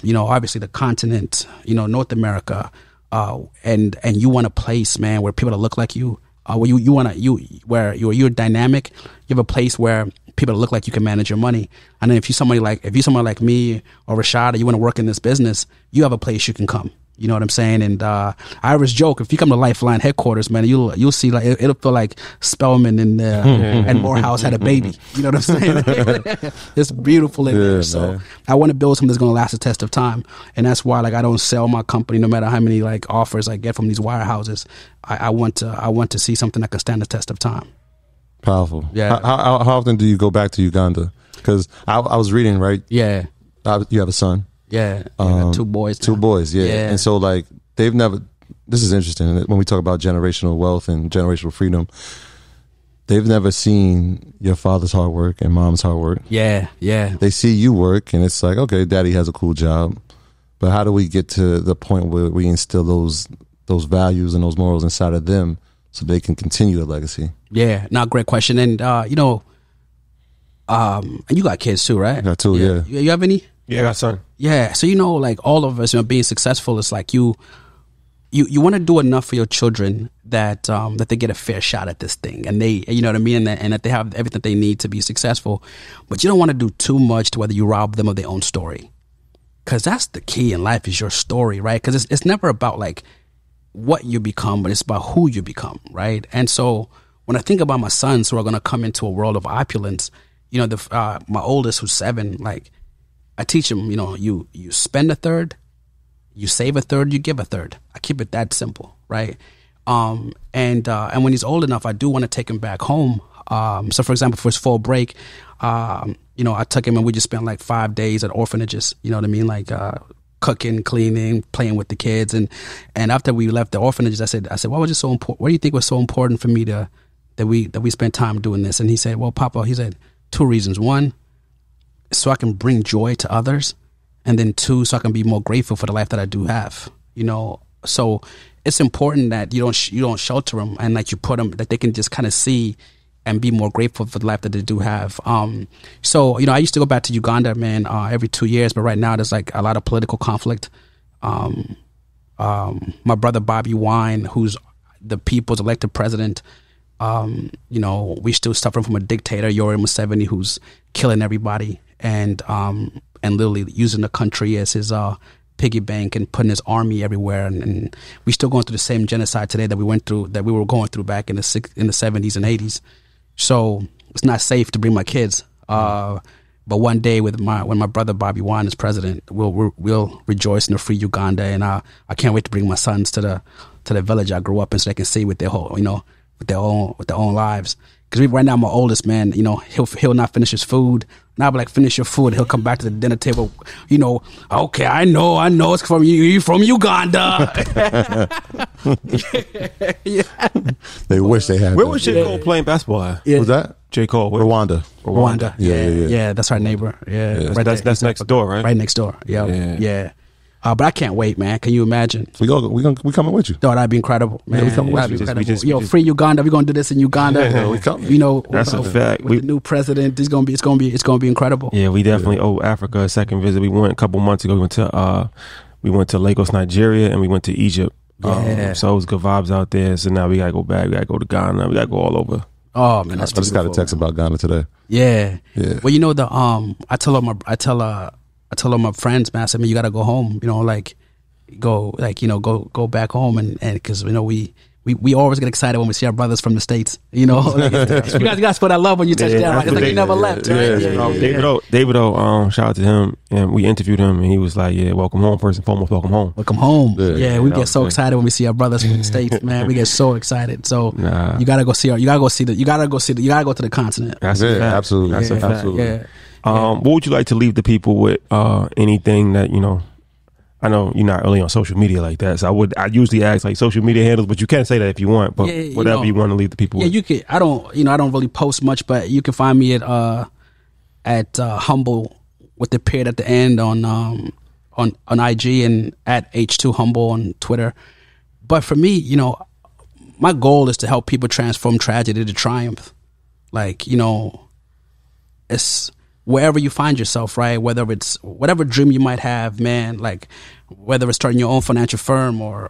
you know, obviously the continent, you know, North America, and you want a place, man, where people that look like you, where you're dynamic, you have a place where people that look like you can manage your money. And then if you're somebody like me or Rashad, you want to work in this business, you have a place you can come. You know what I'm saying? And I always joke, if you come to Lifeline headquarters, man, you'll see, like, it'll feel like Spellman and Morehouse had a baby. You know what I'm saying? It's beautiful in there. So man, I want to build something that's going to last the test of time. And that's why, like, I don't sell my company no matter how many like offers I get from these wirehouses. I want to see something that can stand the test of time. Powerful. Yeah. How often do you go back to Uganda? Because I was reading, right? Yeah. You have a son. Yeah, I got 2 boys now. 2 boys, yeah. And so, like, they've never, this is interesting, when we talk about generational wealth and generational freedom, they've never seen your father's hard work and mom's hard work. Yeah. They see you work, and it's like, okay, daddy has a cool job. But how do we get to the point where we instill those values and those morals inside of them so they can continue the legacy? Yeah, great question. And, you know, and you got kids too, right? I got 2, yeah. You have any? Yeah, I got son. Yeah, so, you know, like, all of us, you know, being successful is like you want to do enough for your children that they get a fair shot at this thing, and they, you know what I mean, and that they have everything they need to be successful. But you don't want to do too much to whether you rob them of their own story. because that's the key in life, is your story, right? Because it's never about like what you become, but it's about who you become, right? And so when I think about my sons who are going to come into a world of opulence, you know, my oldest, who's 7, like, I teach him, you know, you spend a third, you save a third, you give a third. I keep it that simple, right? And when he's old enough, I do want to take him back home. So for example, for his fall break, you know, I took him and we just spent like 5 days at orphanages, you know what I mean? Like, cooking, cleaning, playing with the kids. And after we left the orphanages, I said, why was it so important? What do you think was so important for me that we spent time doing this? And he said, well, Papa, he said, 2 reasons. 1, so I can bring joy to others. And then 2, so I can be more grateful for the life that I do have, you know? So it's important that you don't shelter them, and like you put them, that they can just kind of see and be more grateful for the life that they do have. So, you know, I used to go back to Uganda, man, every 2 years, but right now there's like a lot of political conflict. My brother Bobby Wine, who's the people's elected president, you know, we still suffering from a dictator, Yoweri Museveni, who's killing everybody and literally using the country as his piggy bank and putting his army everywhere. And we still going through the same genocide today that we were going through back in the 70s and 80s. So it's not safe to bring my kids. But one day when my brother Bobby Wine is president, we'll rejoice in a free Uganda, and I can't wait to bring my sons to the village I grew up in, so they can see with their whole, you know, with their own lives. Because right now, my oldest, man, you know, he'll not finish his food. And I'll be like, finish your food. He'll come back to the dinner table, you know, okay, I know it's from you. You're from Uganda. Yeah. They wish they had. Where was J. Cole playing basketball at? Yeah. Was that? J. Cole. Where? Rwanda. Yeah, that's our neighbor. Yeah. Right, that's next door, right? Right next door. Yeah. But I can't wait, man. Can you imagine? We coming with you. No, that'd be incredible, man. Yeah, we coming with you. Yo, free Uganda. We're gonna do this in Uganda. Yeah, we coming. You know, that's a fact. With the new president, it's gonna be incredible. Yeah, we definitely owe Africa a second visit. We went a couple months ago. We went to Lagos, Nigeria, and we went to Egypt. Yeah. So it was good vibes out there. So now we gotta go back. We gotta go to Ghana. We gotta go all over. Oh man, that's I just got a text about Ghana today. Yeah. Well, you know I tell all my friends, man. I said, man, you gotta go home. You know, like go back home, and because you know we always get excited when we see our brothers from the States. You know, like, you guys feel that love when you touch down. Like, it's like you never left. Right? David O, shout out to him, and we interviewed him, and he was like, "Yeah, welcome home. First and foremost, welcome home. Welcome home." Yeah, we get so excited when we see our brothers from the States, man. We get so excited. So you gotta go to the continent. That's it. Absolutely. Absolutely. Yeah. What would you like to leave the people with? Anything that, you know? I know you're not really on social media like that, so I usually ask like social media handles, but you can say that if you want. But whatever you want to leave the people with. You can. I don't really post much, but you can find me at Humble with the period at the end on IG, and at H2 Humble on Twitter. But for me, you know, my goal is to help people transform tragedy to triumph. Like, you know, it's wherever you find yourself, right? Whether it's whatever dream you might have, man, like whether it's starting your own financial firm or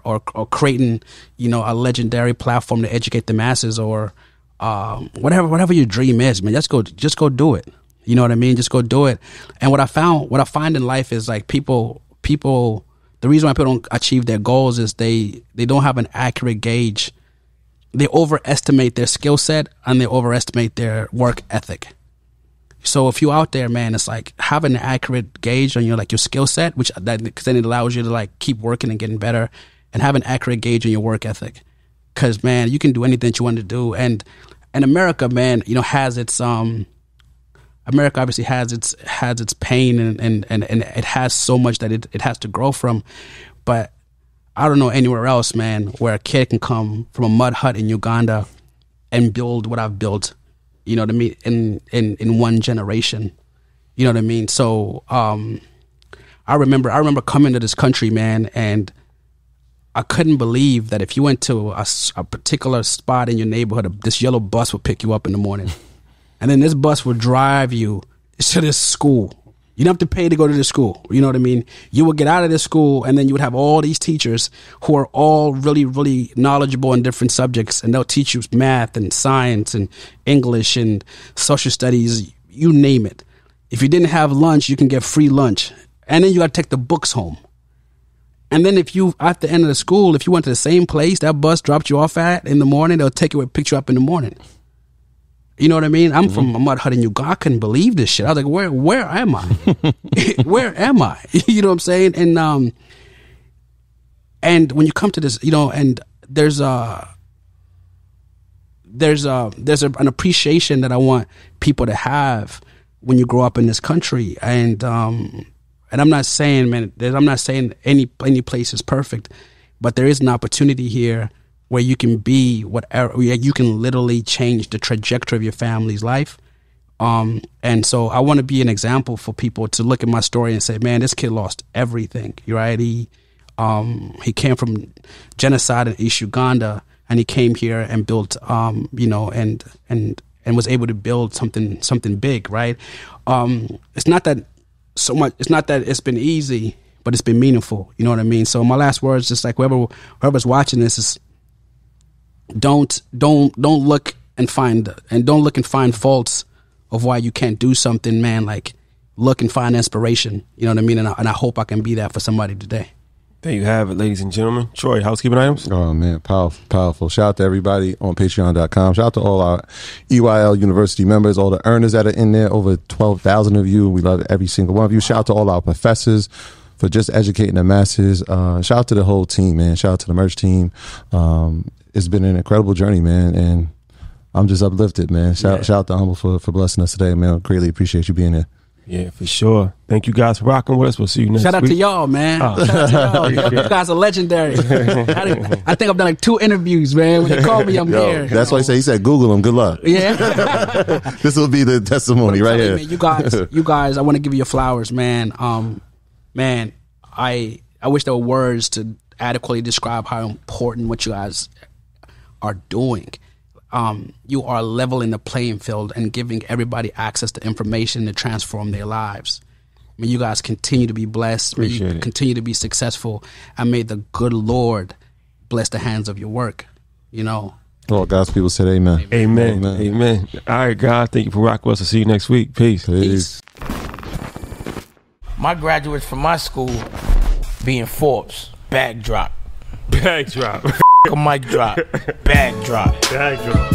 creating, you know, a legendary platform to educate the masses, or whatever your dream is, man, just go do it. You know what I mean? Just go do it. And what I find in life is like people, the reason why people don't achieve their goals is they don't have an accurate gauge. They overestimate their skill set and they overestimate their work ethic. So if you're out there, man, it's like having an accurate gauge on your skill set, because then it allows you to like keep working and getting better, and have an accurate gauge on your work ethic. Because man, you can do anything that you want to do, and America, man, you know, has its America obviously has its pain and it has so much that it has to grow from, but I don't know anywhere else, man, where a kid can come from a mud hut in Uganda and build what I've built. You know what I mean? In one generation. You know what I mean? So I remember coming to this country, man, and I couldn't believe that if you went to a particular spot in your neighborhood, this yellow bus would pick you up in the morning. And then this bus would drive you to this school. You don't have to pay to go to the school. You know what I mean? You would get out of this school, and then you would have all these teachers who are all really, really knowledgeable in different subjects, and they'll teach you math and science and English and social studies, you name it. If you didn't have lunch, you can get free lunch. And then you got to take the books home. And then if you, at the end of the school, if you went to the same place that bus dropped you off at in the morning, they'll take you and pick you up in the morning. You know what I mean? I'm from Mud Hut in Uganda. I couldn't believe this shit. I was like, where am I? Where am I? You know what I'm saying? And when you come to this, you know, and there's an appreciation that I want people to have when you grow up in this country. And I'm not saying, man, I'm not saying any place is perfect, but there is an opportunity here where you can be whatever, you can literally change the trajectory of your family's life. And so I want to be an example for people to look at my story and say, man, this kid lost everything. Right? He came from genocide in East Uganda, and he came here and built, you know, and was able to build something big, right? It's not that it's been easy, but it's been meaningful. You know what I mean? So my last words, just like whoever's watching this, is don't look and find faults of why you can't do something, man. Like, look and find inspiration. You know what I mean? And I hope I can be that for somebody today. There you have it, ladies and gentlemen. Troy, housekeeping items? Oh, man, powerful. Shout out to everybody on patreon.com. Shout out to all our EYL University members, all the earners that are in there, over 12,000 of you. We love every single one of you. Shout out to all our professors for just educating the masses. Shout out to the whole team, man. Shout out to the merch team. It's been an incredible journey, man, and I'm just uplifted, man. Shout out to Humble for blessing us today, man. I greatly appreciate you being here. Yeah, for sure. Thank you guys for rocking with us. We'll see you next week. Shout out to y'all, man. Shout out to y'all. You guys are legendary. I think I've done like 2 interviews, man. When they call me, I'm here. That's why he said Google them. Good luck. Yeah. This will be the testimony right here. Man, you guys, I want to give you your flowers, man. Man, I wish there were words to adequately describe how important what you guys are doing. You are leveling the playing field and giving everybody access to information to transform their lives. May you guys continue to be blessed. May you continue to be successful. And may the good Lord bless the hands of your work. You know. All God's people said amen. Amen. Amen. All right, guys. Thank you for rocking with us. I'll see you next week. Peace. My graduates from my school being Forbes, bag drop. Bag drop. A mic drop. Bag drop. Bag drop.